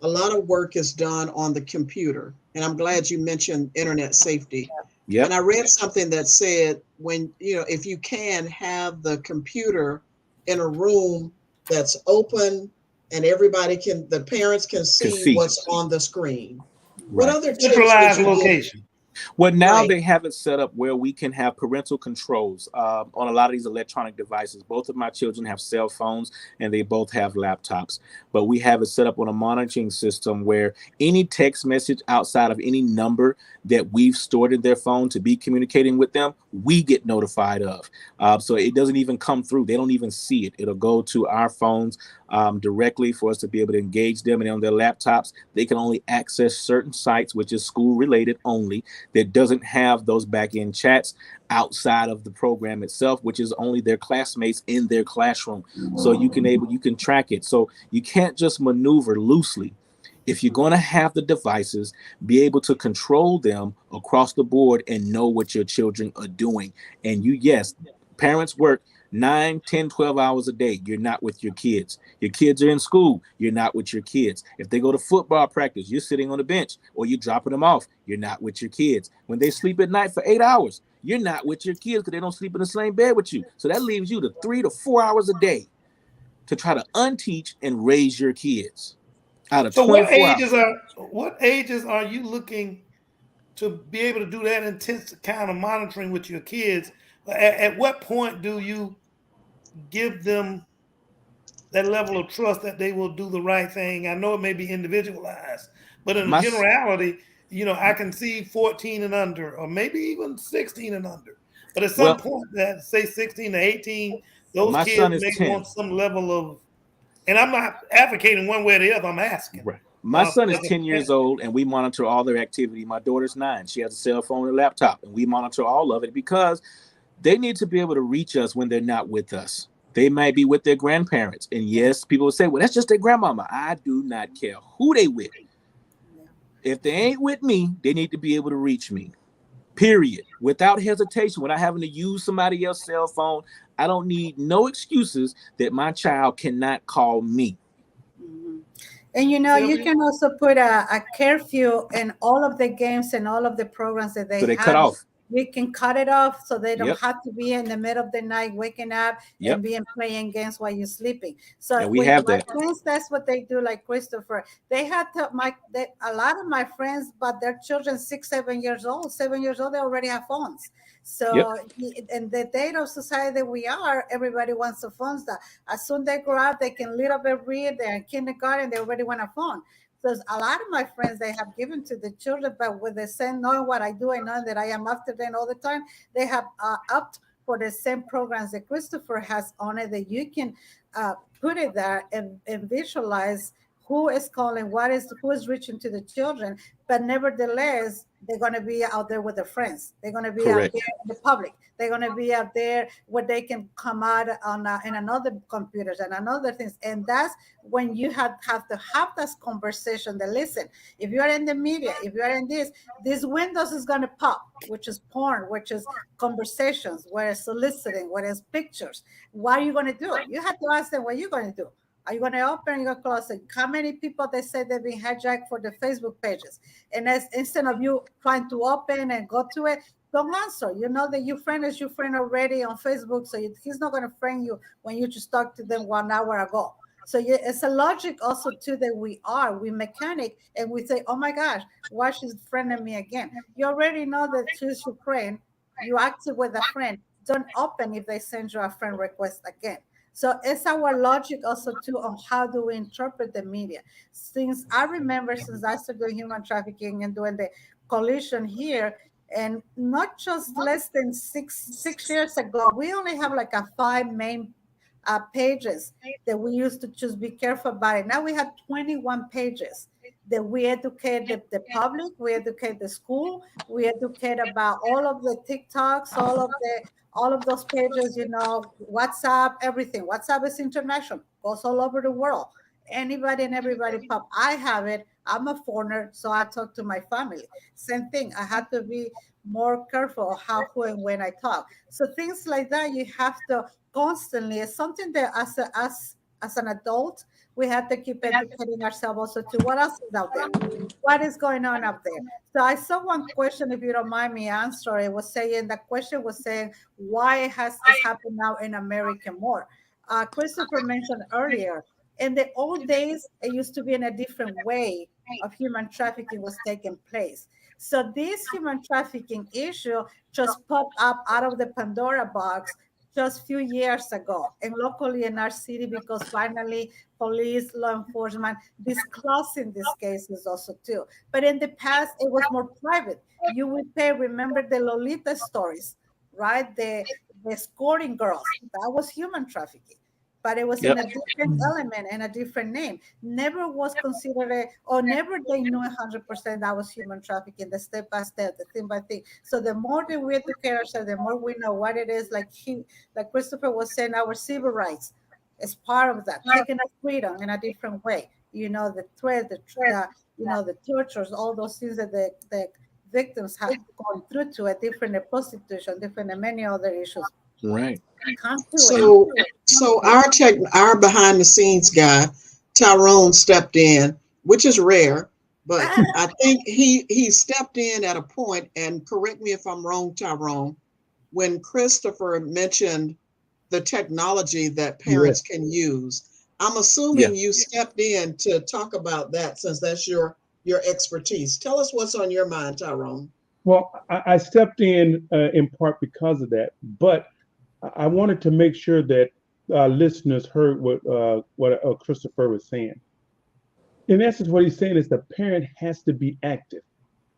a lot of work is done on the computer. And I'm glad you mentioned internet safety. And Yep. I read something that said when, if you can have the computer in a room that's open and the parents can Can see see. what's on the screen. What Right. other tips would Centralized you give? location. Well, now Right. they have it set up where we can have parental controls on a lot of these electronic devices. Both of my children have cell phones and they both have laptops, but we have it set up on a monitoring system where any text message outside of any number that we've stored in their phone to be communicating with them, we get notified of. So it doesn't even come through. They don't even see it. It'll go to our phones directly for us to be able to engage them. And on their laptops, they can only access certain sites, which is school related only, that doesn't have those back end chats outside of the program itself, which is only their classmates in their classroom. So you can track it. So you can't just maneuver loosely. If you're going to have the devices, be able to control them across the board and know what your children are doing. And yes, parents work 9, 10, 12 hours a day. You're not with your kids. Your kids are in school. You're not with your kids. If they go to football practice, you're sitting on the bench or you're dropping them off. You're not with your kids. When they sleep at night for 8 hours, you're not with your kids because they don't sleep in the same bed with you. So that leaves you to 3 to 4 hours a day to try to unteach and raise your kids out of So 24 hours. what ages are you looking to be able to do that intense kind of monitoring with your kids? At what point do you give them that level of trust that they will do the right thing? I know it may be individualized, but in My generality, I can see 14 and under, or maybe even 16 and under. But at some well, point, that say 16 to 18, those my kids son is may 10. want some level of, and I'm not advocating one way or the other. I'm asking. Right. My son is As a 10 years parent. old and we monitor all their activity. My daughter's 9. She has a cell phone and a laptop and we monitor all of it because they need to be able to reach us when they're not with us. They might be with their grandparents. And yes, people will say, well, that's just their grandmama. I do not care who they with. If they ain't with me, they need to be able to reach me. Period. Without hesitation, without having to use somebody else's cell phone. I don't need no excuses that my child cannot call me. And you Sylvia? can also put a curfew in all of the games and all of the programs that they So they cut have off. You can cut it off so they don't Yep. have to be in the middle of the night waking up Yep. and being playing games while you're sleeping. So And we with have my that. friends, that's what they do. Like Christopher, they had to a lot of my friends, but their children 6, 7 years old, 7 years old, they already have phones. Yep. So in the date of society that we are, everybody wants the phones. That as soon they grow up, they can little bit read. They're in kindergarten, they already want a phone. So a lot of my friends they have given to the children, but with the same knowing what I do, I know that I am after them all the time. They have upped for the same programs that Christopher has on it that you can put it there and visualize who is calling, who is reaching to the children. But nevertheless, they're going to be out there with their friends. They're going to be out Correct. there in the public. They're going to be out there where they can come out on in another computers and another things. And that's when you have to have this conversation. That listen, if you are in the media, if you are in this windows is going to pop, which is porn, which is conversations, where it's soliciting, where it's pictures. What are you going to do? You have to ask them what you're going to do. Are you going to open your closet? How many people they say they've been hijacked for the Facebook pages? And as instead of you trying to open and go to it, don't answer. You know that your friend is your friend already on Facebook, so he's not going to friend you when you just talked to them 1 hour ago. So yeah, it's a logic also too that we mechanic, and we say, oh my gosh, why she's friending me again? You already know that she's your friend. You acted with a friend. Don't open if they send you a friend request again. So it's our logic also too on how do we interpret the media. Since I remember, since I started doing human trafficking and doing the collision here, and not just less than six years ago, we only have like a 5 main pages that we used to just be careful about it. Now we have 21 pages that we educate the public, we educate the school, we educate about all of the TikToks, all of those pages, WhatsApp, everything. WhatsApp is international, goes all over the world. Anybody and everybody pop. I have it. I'm a foreigner, so I talk to my family. Same thing. I have to be more careful of how, who, and when I talk. So things like that, you have to constantly. It's something that as an adult, we have to keep educating ourselves also to what else is out there. What is going on out there? So I saw one question, if you don't mind me answering. It was saying the question was saying why has this happened now in America more? Christopher mentioned earlier, in the old days, it used to be in a different way of human trafficking was taking place. So this human trafficking issue just popped up out of the Pandora box just a few years ago, and locally in our city, because finally police, law enforcement disclosing these cases also too. But in the past, it was more private. You would pay. Remember the Lolita stories, right? The escorting girls. That was human trafficking, but it was in Yep. a different element and a different name. Never was considered or never they knew 100% that was human trafficking, the step by step, the thing by thing. So the more that we educate ourselves, the more we know what it is. Like Christopher was saying, our civil rights is part of that, taking our freedom in a different way. The threat, the tortures, all those things that the victims have gone through to a different prostitution, different and many other issues. Right. Come to it. So our behind the scenes guy, Tyrone, stepped in, which is rare, but I think he stepped in at a point, and correct me if I'm wrong, Tyrone, when Christopher mentioned the technology that parents can use. I'm Yeah. assuming you stepped in to talk about that, since that's your expertise. Tell us what's on your mind, Tyrone. Well, I stepped in part because of that, but I wanted to make sure that listeners heard what Christopher was saying. In essence, what he's saying is the parent has to be active.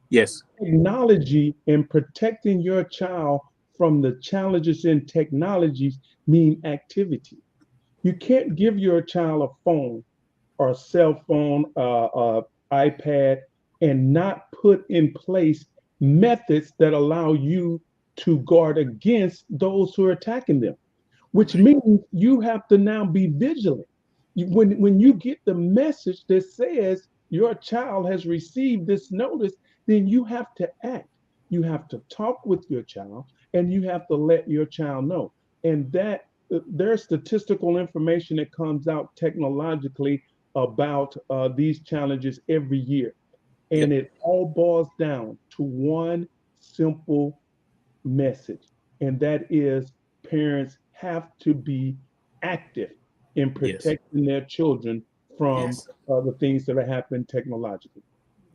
Yes. Technology and protecting your child from the challenges in technologies mean activity. You can't give your child a phone or a cell phone, iPad, and not put in place methods that allow you to guard against those who are attacking them, which means you have to now be vigilant. When you get the message that says your child has received this notice, then you have to act. You have to talk with your child, and you have to let your child know. And that there's statistical information that comes out technologically about these challenges every year. Yep. And it all boils down to one simple message, and that is parents have to be active in Yes. protecting their children from Yes. the things that are happening technologically.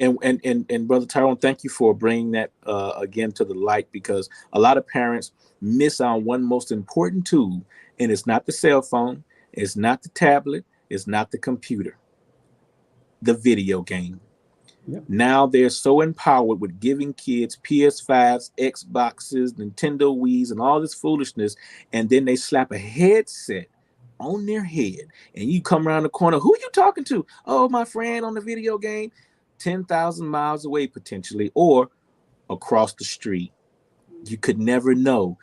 And Brother Tyrone, thank you for bringing that again to the light, because a lot of parents miss on one most important tool, and it's not the cell phone, it's not the tablet, it's not the computer, the video game. Yep. Now they're so empowered with giving kids PS5s, Xboxes, Nintendo Wii's, and all this foolishness, and then they slap a headset on their head, and you come around the corner, who you talking to? Oh, my friend on the video game, 10,000 miles away potentially, or across the street. You could never know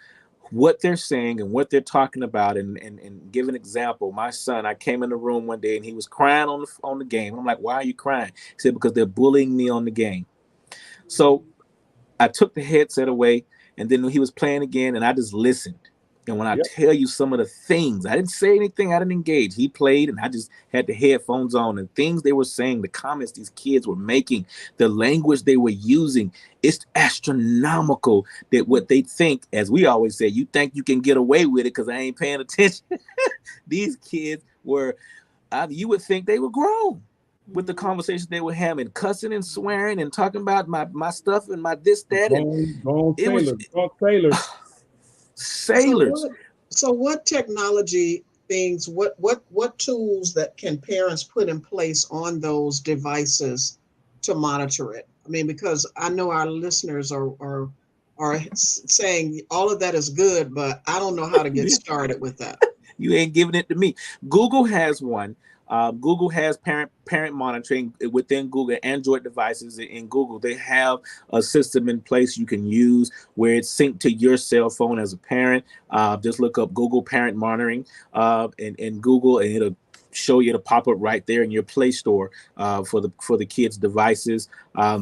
what they're saying and what they're talking about. And give an example. My son, I came in the room one day and he was crying on the game. I'm like, why are you crying? He said, because they're bullying me on the game. So I took the headset away, and then he was playing again, and I just listened. And when I Yep. tell you some of the things, I didn't say anything, I didn't engage. He played, and I just had the headphones on, and things they were saying, the comments these kids were making, the language they were using, it's astronomical that what they think, as we always say, you think you can get away with it because I ain't paying attention. These kids were, you would think they were grown with the conversations they were having, cussing and swearing and talking about my stuff and my this, that, and Gone it was sailors, gone sailors. So sailors. what technology things, what tools that can parents put in place on those devices to monitor it? I mean, because I know our listeners are saying all of that is good, but I don't know how to get started with that. You ain't giving it to me. Google has one. Google has parent monitoring within Google Android devices. In Google, they have a system in place you can use where it's synced to your cell phone as a parent. Just look up Google Parent Monitoring in Google, and it'll show you the pop-up right there in your Play Store for the kids' devices.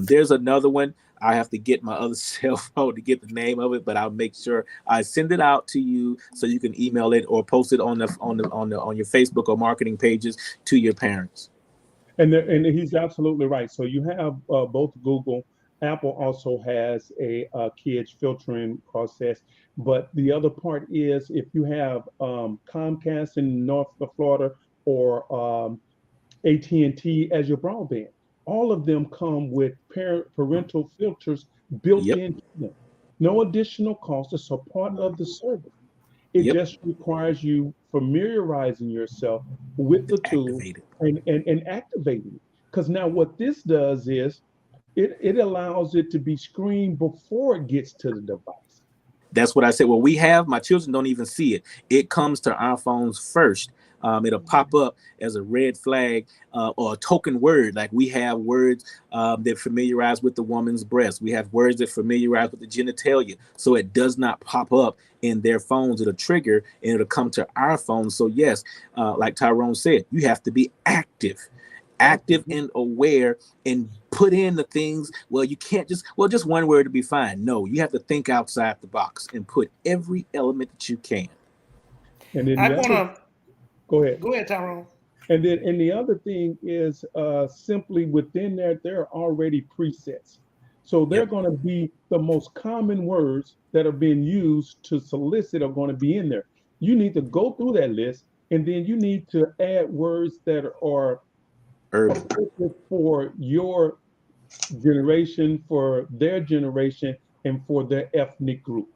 There's another one. I have to get my other cell phone to get the name of it, but I'll make sure I send it out to you so you can email it or post it on your Facebook or marketing pages to your parents. And he's absolutely right. So you have both Google, Apple also has a kids filtering process. But the other part is if you have Comcast in North Florida or AT&T as your broadband, all of them come with parental filters built Yep. into them. No additional cost. It's a part of the service. It Yep. just requires you familiarizing yourself with the tool Activated. and activating it. Because now what this does is it allows it to be screened before it gets to the device. That's what I said. Well, my children don't even see it. It comes to our phones first. It'll pop up as a red flag or a token word. Like we have words that familiarize with the woman's breast. We have words that familiarize with the genitalia. So it does not pop up in their phones. It'll trigger and it'll come to our phones. So yes, like Tyrone said, you have to be active and aware and put in the things. Well, you can't just one word to be fine. No, you have to think outside the box and put every element that you can. And then I want to go ahead. go ahead, Tyrone. And the other thing is simply within there are already presets. So they're Yep. going to be the most common words that are being used to solicit are going to be in there. You need to go through that list, and then you need to add words that are Urban. appropriate for your generation, for their generation, and for their ethnic group.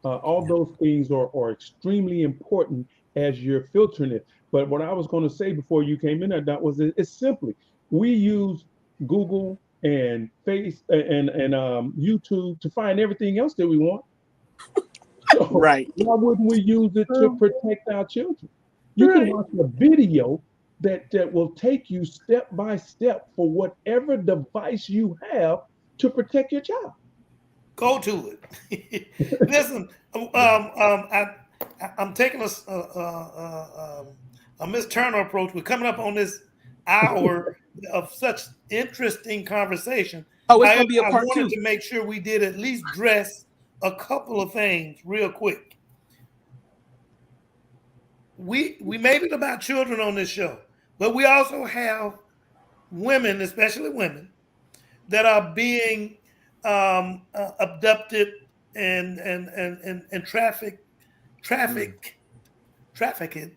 All Yeah. those things are extremely important as you're filtering it. But what I was going to say before you came in there, that was it's simply we use Google and YouTube to find everything else that we want. So Right. why wouldn't we use it to protect our children? You can Right. watch a video that will take you step by step for whatever device you have to protect your child. Go to it. Listen, I'm taking a Miss Turner approach. We're coming up on this hour of such interesting conversation. Oh, it's I gonna be a part wanted two. to make sure we did at least address a couple of things real quick. We made it about children on this show, but we also have women, especially women, that are being abducted, and trafficking,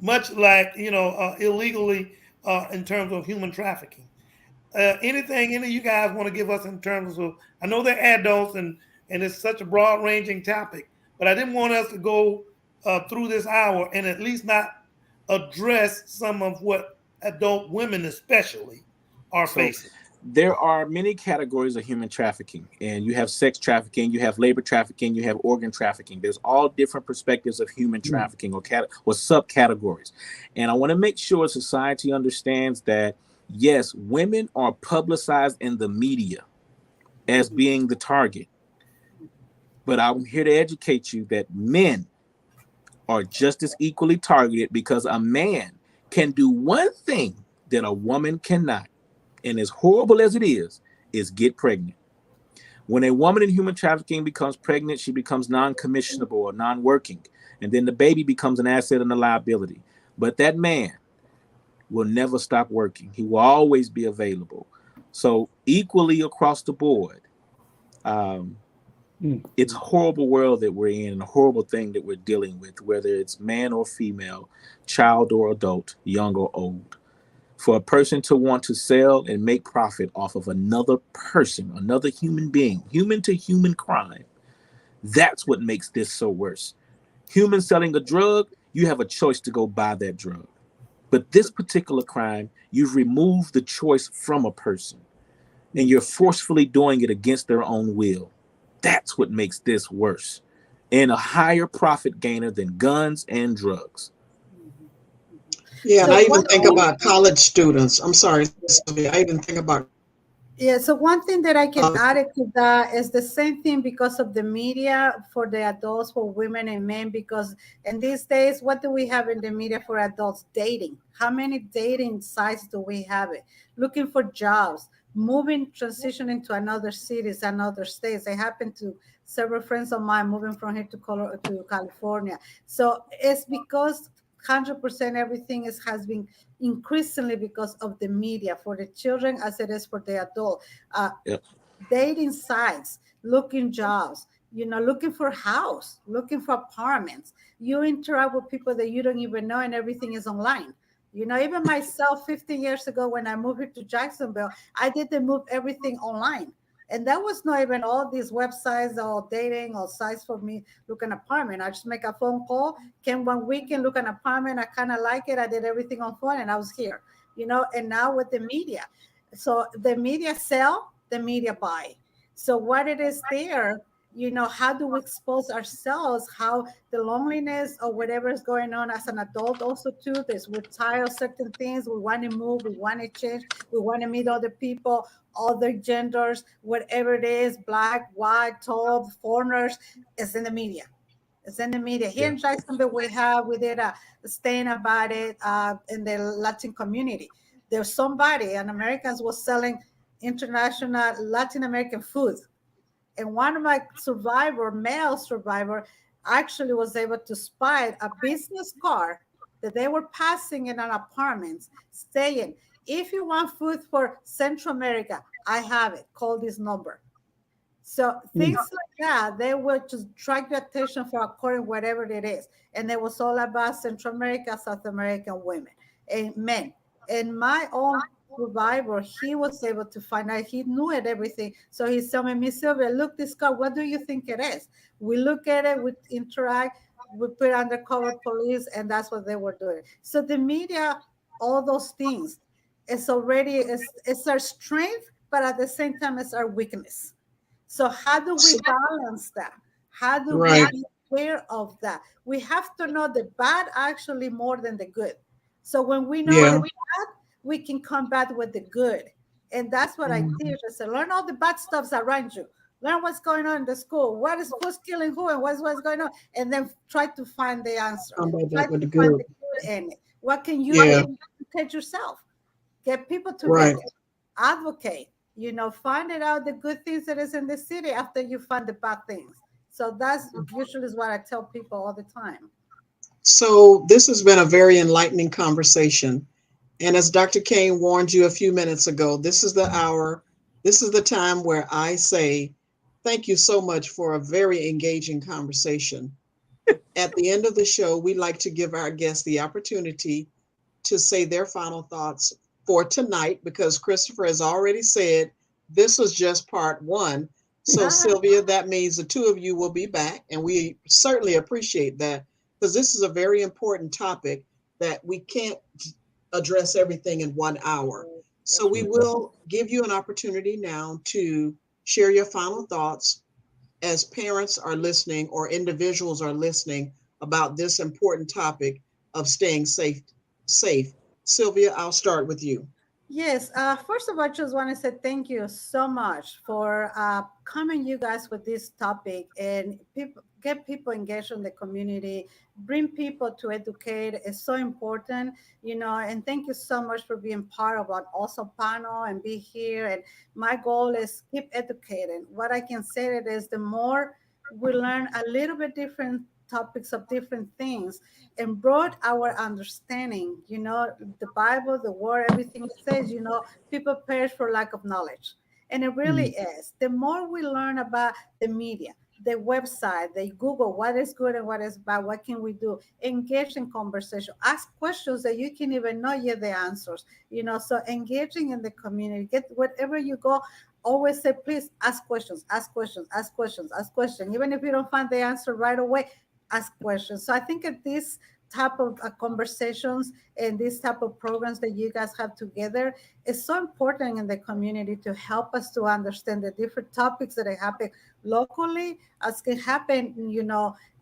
much like illegally in terms of human trafficking. Anything any of you guys want to give us in terms of? I know they're adults and it's such a broad ranging topic, but I didn't want us to go through this hour and at least not address some of what adult women especially are So facing. there are many categories of human trafficking, and you have sex trafficking, you have labor trafficking, you have organ trafficking. There's all different perspectives of human trafficking or subcategories. And I want to make sure society understands that, yes, women are publicized in the media as being the target. But I'm here to educate you that men are just as equally targeted, because a man can do one thing that a woman cannot. And as horrible as it is get pregnant. When a woman in human trafficking becomes pregnant, she becomes non-commissionable or non-working. And then the baby becomes an asset and a liability. But that man will never stop working. He will always be available. So equally across the board, it's a horrible world that we're in, and a horrible thing that we're dealing with, whether it's man or female, child or adult, young or old. For a person to want to sell and make profit off of another person, another human being, human to human crime, that's what makes this so worse. Human selling a drug, you have a choice to go buy that drug. But this particular crime, you've removed the choice from a person, and you're forcefully doing it against their own will. That's what makes this worse, and a higher profit gainer than guns and drugs. Yeah, and So I even one think thing, about college students. I'm sorry, Sylvia. I even think about yeah, so one thing that I can add it to that is the same thing because of the media for the adults, for women and men, because in these days, what do we have in the media for adults? Dating. How many dating sites do we have it? Looking for jobs, moving, transitioning to another cities, another states. I happen to several friends of mine moving from here to California. So it's because 100% everything has been increasingly because of the media for the children as it is for the adult. Uh, Yep. Dating sites, looking jobs, looking for house, looking for apartments. You interact with people that you don't even know, and everything is online. Even myself, 15 years ago, when I moved here to Jacksonville, I did the move everything online. And that was not even all these websites or dating or sites for me look an apartment. I just make a phone call, came one weekend, look an apartment. I kind of like it. I did everything on phone and I was here, and now with the media. So the media sell, the media buy. So what it is there, how do we expose ourselves? How the loneliness or whatever is going on as an adult also too, there's we're tired of certain things. We want to move, we want to change, we want to meet other people, other genders, whatever it is, black, white, tall, foreigners, it's in the media. It's in the media. Here in Jacksonville, we did a stain about it in the Latin community. There's somebody, an Americans was selling international Latin American food. And one of my male survivor, actually was able to spy a business card that they were passing in an apartment saying, if you want food for Central America, I have it. Call this number. So things like that, they will just track your attention for according whatever it is. And it was all about Central America, South American women and men. And my own survivor, he was able to find out, he knew it, everything. So he's telling me, Silvia, look this car, what do you think it is? We look at it, we interact, we put undercover police, and that's what they were doing. So the media, all those things, it's our strength, but at the same time, it's our weakness. So how do we balance that? How do we right. be aware of that? We have to know the bad actually more than the good. So when we know the Yeah. bad, we can combat with the good. And that's what I teach. I said, learn all the bad stuffs around you. Learn what's going on in the school. Who's killing who and what's going on? And then try to find the answer. Combat Try that with to the find good. the good in it. What can you Yeah. do to educate yourself? Get people Right. together, advocate, find it out the good things that is in the city after you find the bad things. So that's usually is what I tell people all the time. So this has been a very enlightening conversation. And as Dr. Kane warned you a few minutes ago, this is the hour, this is the time where I say Thank you so much for a very engaging conversation. At the end of the show, we like to give our guests the opportunity to say their final thoughts for tonight because Christopher has already said this was just part one. So, Sylvia, that means the two of you will be back, and we certainly appreciate that because this is a very important topic that we can't address everything in 1 hour. So, we will give you an opportunity now to share your final thoughts as parents are listening or individuals are listening about this important topic of staying safe. Sylvia, I'll start with you. Yes, first of all, I just want to say thank you so much for coming, you guys, with this topic and people get people engaged in the community, bring people to educate is so important, and thank you so much for being part of our awesome panel and be here. And my goal is keep educating. What I can say it is the more we learn a little bit different topics of different things and broad our understanding. The Bible, the word, everything it says, people perish for lack of knowledge. And it really is. The more we learn about the media, the website, the Google, what is good and what is bad, what can we do? Engage in conversation, ask questions that you can even know yet the answers. So engaging in the community, get whatever you go, always say, please ask questions, ask questions, ask questions, ask questions. Even if you don't find the answer right away, ask questions. So I think at this type of conversations and this type of programs that you guys have together is so important in the community to help us to understand the different topics that are happening locally as can happen,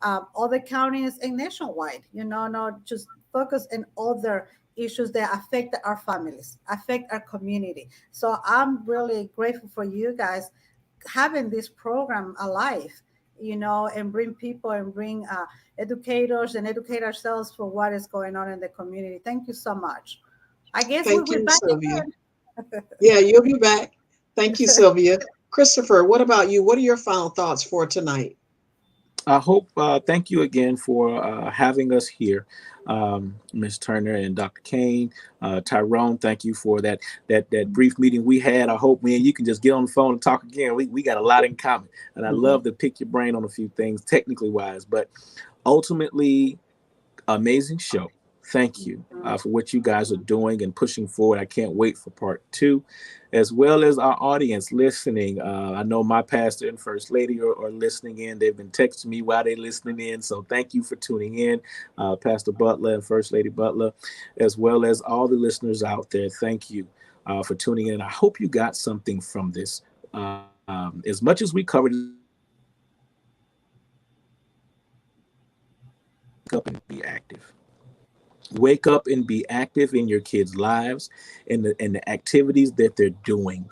other counties and nationwide, not just focus on other issues that affect our families, affect our community. So I'm really grateful for you guys having this program alive, and bring people and bring educators and educate ourselves for what is going on in the community. Thank you so much. I guess we Thank will be you, back Sylvia. again. Yeah, you'll be back. Thank you, Sylvia. Christopher, what about you? What are your final thoughts for tonight? I hope, thank you again for having us here, Ms. Turner and Dr. Kane. Tyrone, thank you for that brief meeting we had. I hope, man, you can just get on the phone and talk again. We got a lot in common, and I love to pick your brain on a few things technically wise, but ultimately, amazing show. Thank you for what you guys are doing and pushing forward. I can't wait for part two, as well as our audience listening. I know my pastor and first lady are listening in. They've been texting me while they're listening in. So thank you for tuning in, Pastor Butler and First Lady Butler, as well as all the listeners out there. Thank you for tuning in. I hope you got something from this. As much as we covered, up and be active. Wake up and be active in your kids' lives and the activities that they're doing.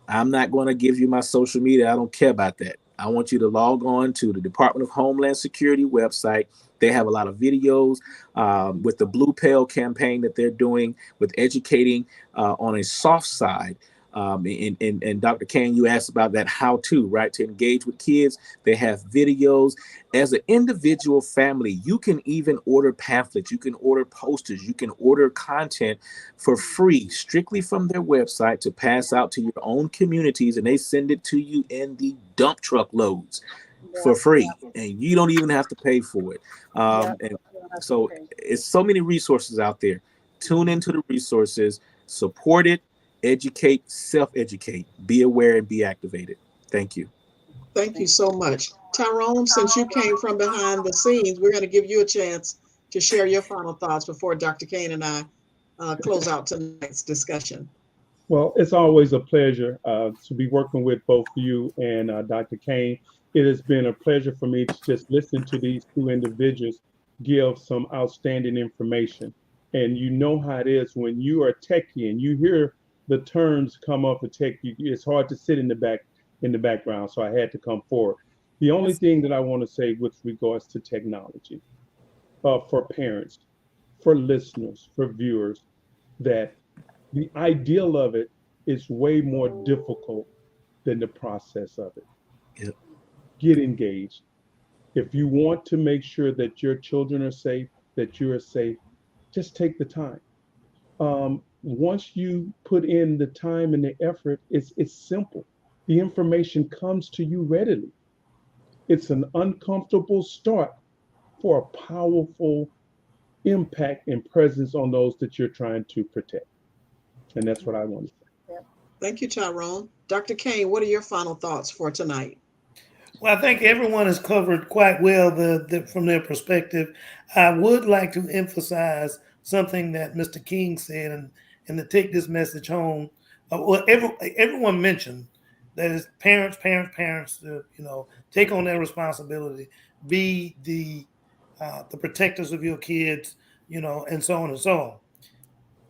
I'm not going to give you my social media. I don't care about that. I want you to log on to the Department of Homeland Security website. They have a lot of videos with the Blue Pill campaign that they're doing with educating on a soft side. And Dr. Kane, you asked about that how to, right? To engage with kids. They have videos. As an individual family, you can even order pamphlets, you can order posters, you can order content for free, strictly from their website to pass out to your own communities, and they send it to you in the dump truck loads for free, and you don't even have to pay for it. And so it's so many resources out there. Tune into the resources, support it, educate, self-educate, be aware and be activated. Thank you. Thank you so much. Tyrone, since you came from behind the scenes, we're going to give you a chance to share your final thoughts before Dr. Kane and I close out tonight's discussion. Well, it's always a pleasure to be working with both you and Dr. Kane. It has been a pleasure for me to just listen to these two individuals give some outstanding information. And you know how it is when you are techie and you hear the terms come up for tech, it's hard to sit in the background. So I had to come forward. The only thing that I want to say with regards to technology for parents, for listeners, for viewers, that the ideal of it is way more difficult than the process of it. Yep. Get engaged. If you want to make sure that your children are safe, that you are safe, just take the time. Once you put in the time and the effort, it's simple. the information comes to you readily. It's an uncomfortable start for a powerful impact and presence on those that you're trying to protect. And that's what I want to say. Thank you, Tyrone. Dr. Kane, what are your final thoughts for tonight? Well, I think everyone has covered quite well from their perspective. I would like to emphasize something that Mr. King said, and to take this message home. Everyone mentioned that it's parents to take on that responsibility, be the protectors of your kids, and so on and so on.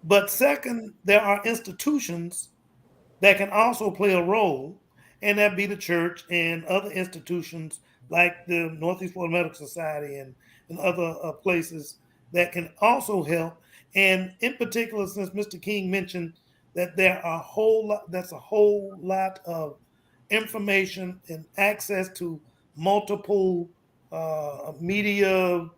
But second, there are institutions that can also play a role, and that be the church and other institutions like the Northeast Florida Medical Society and other places that can also help. And in particular, since Mr. King mentioned that that's a whole lot of information and access to multiple media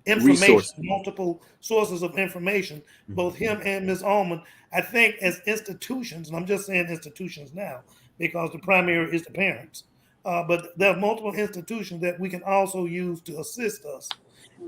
information, Resource. multiple sources of information, both him and Ms. Almond. I think as institutions, and I'm just saying institutions now because the primary is the parents, but there are multiple institutions that we can also use to assist us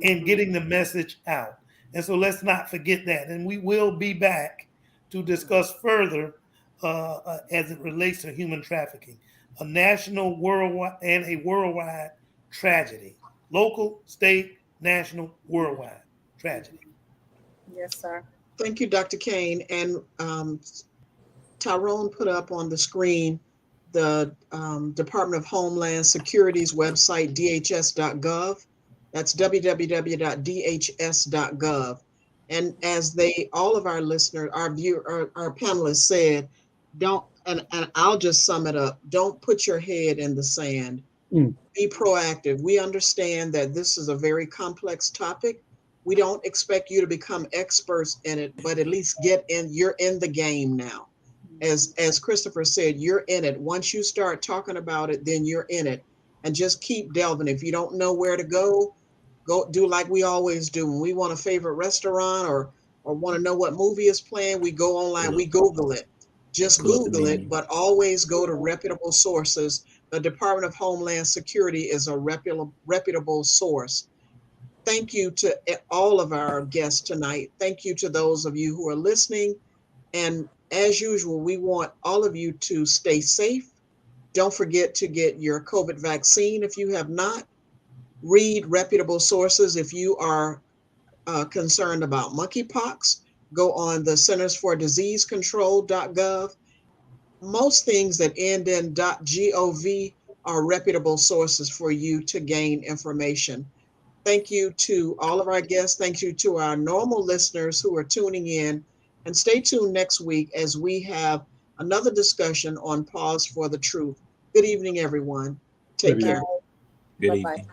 in getting the message out. And so let's not forget that. And we will be back to discuss further as it relates to human trafficking, a national, worldwide, and a worldwide tragedy, local, state, national, worldwide tragedy. Yes, sir. Thank you, Dr. Kane. And Tyrone put up on the screen the Department of Homeland Security's website, dhs.gov. That's www.dhs.gov. And as all of our listeners, our panelists said, and I'll just sum it up, don't put your head in the sand. Be proactive. We understand that this is a very complex topic. We don't expect you to become experts in it, but at least you're in the game now. As Christopher said, you're in it. Once you start talking about it, then you're in it. And just keep delving. If you don't know where to go do like we always do. When we want a favorite restaurant or want to know what movie is playing, we go online, we Google it. Just Google it, but always go to reputable sources. The Department of Homeland Security is a reputable source. Thank you to all of our guests tonight. Thank you to those of you who are listening. And as usual, we want all of you to stay safe. Don't forget to get your COVID vaccine if you have not. Read reputable sources. If you are concerned about monkeypox, go on the Centers for Disease Control.gov. Most things that end in .gov are reputable sources for you to gain information. Thank you to all of our guests. Thank you to our normal listeners who are tuning in. And stay tuned next week as we have another discussion on Pause for the Truth. Good evening, everyone. Take care. Good Bye-bye. evening.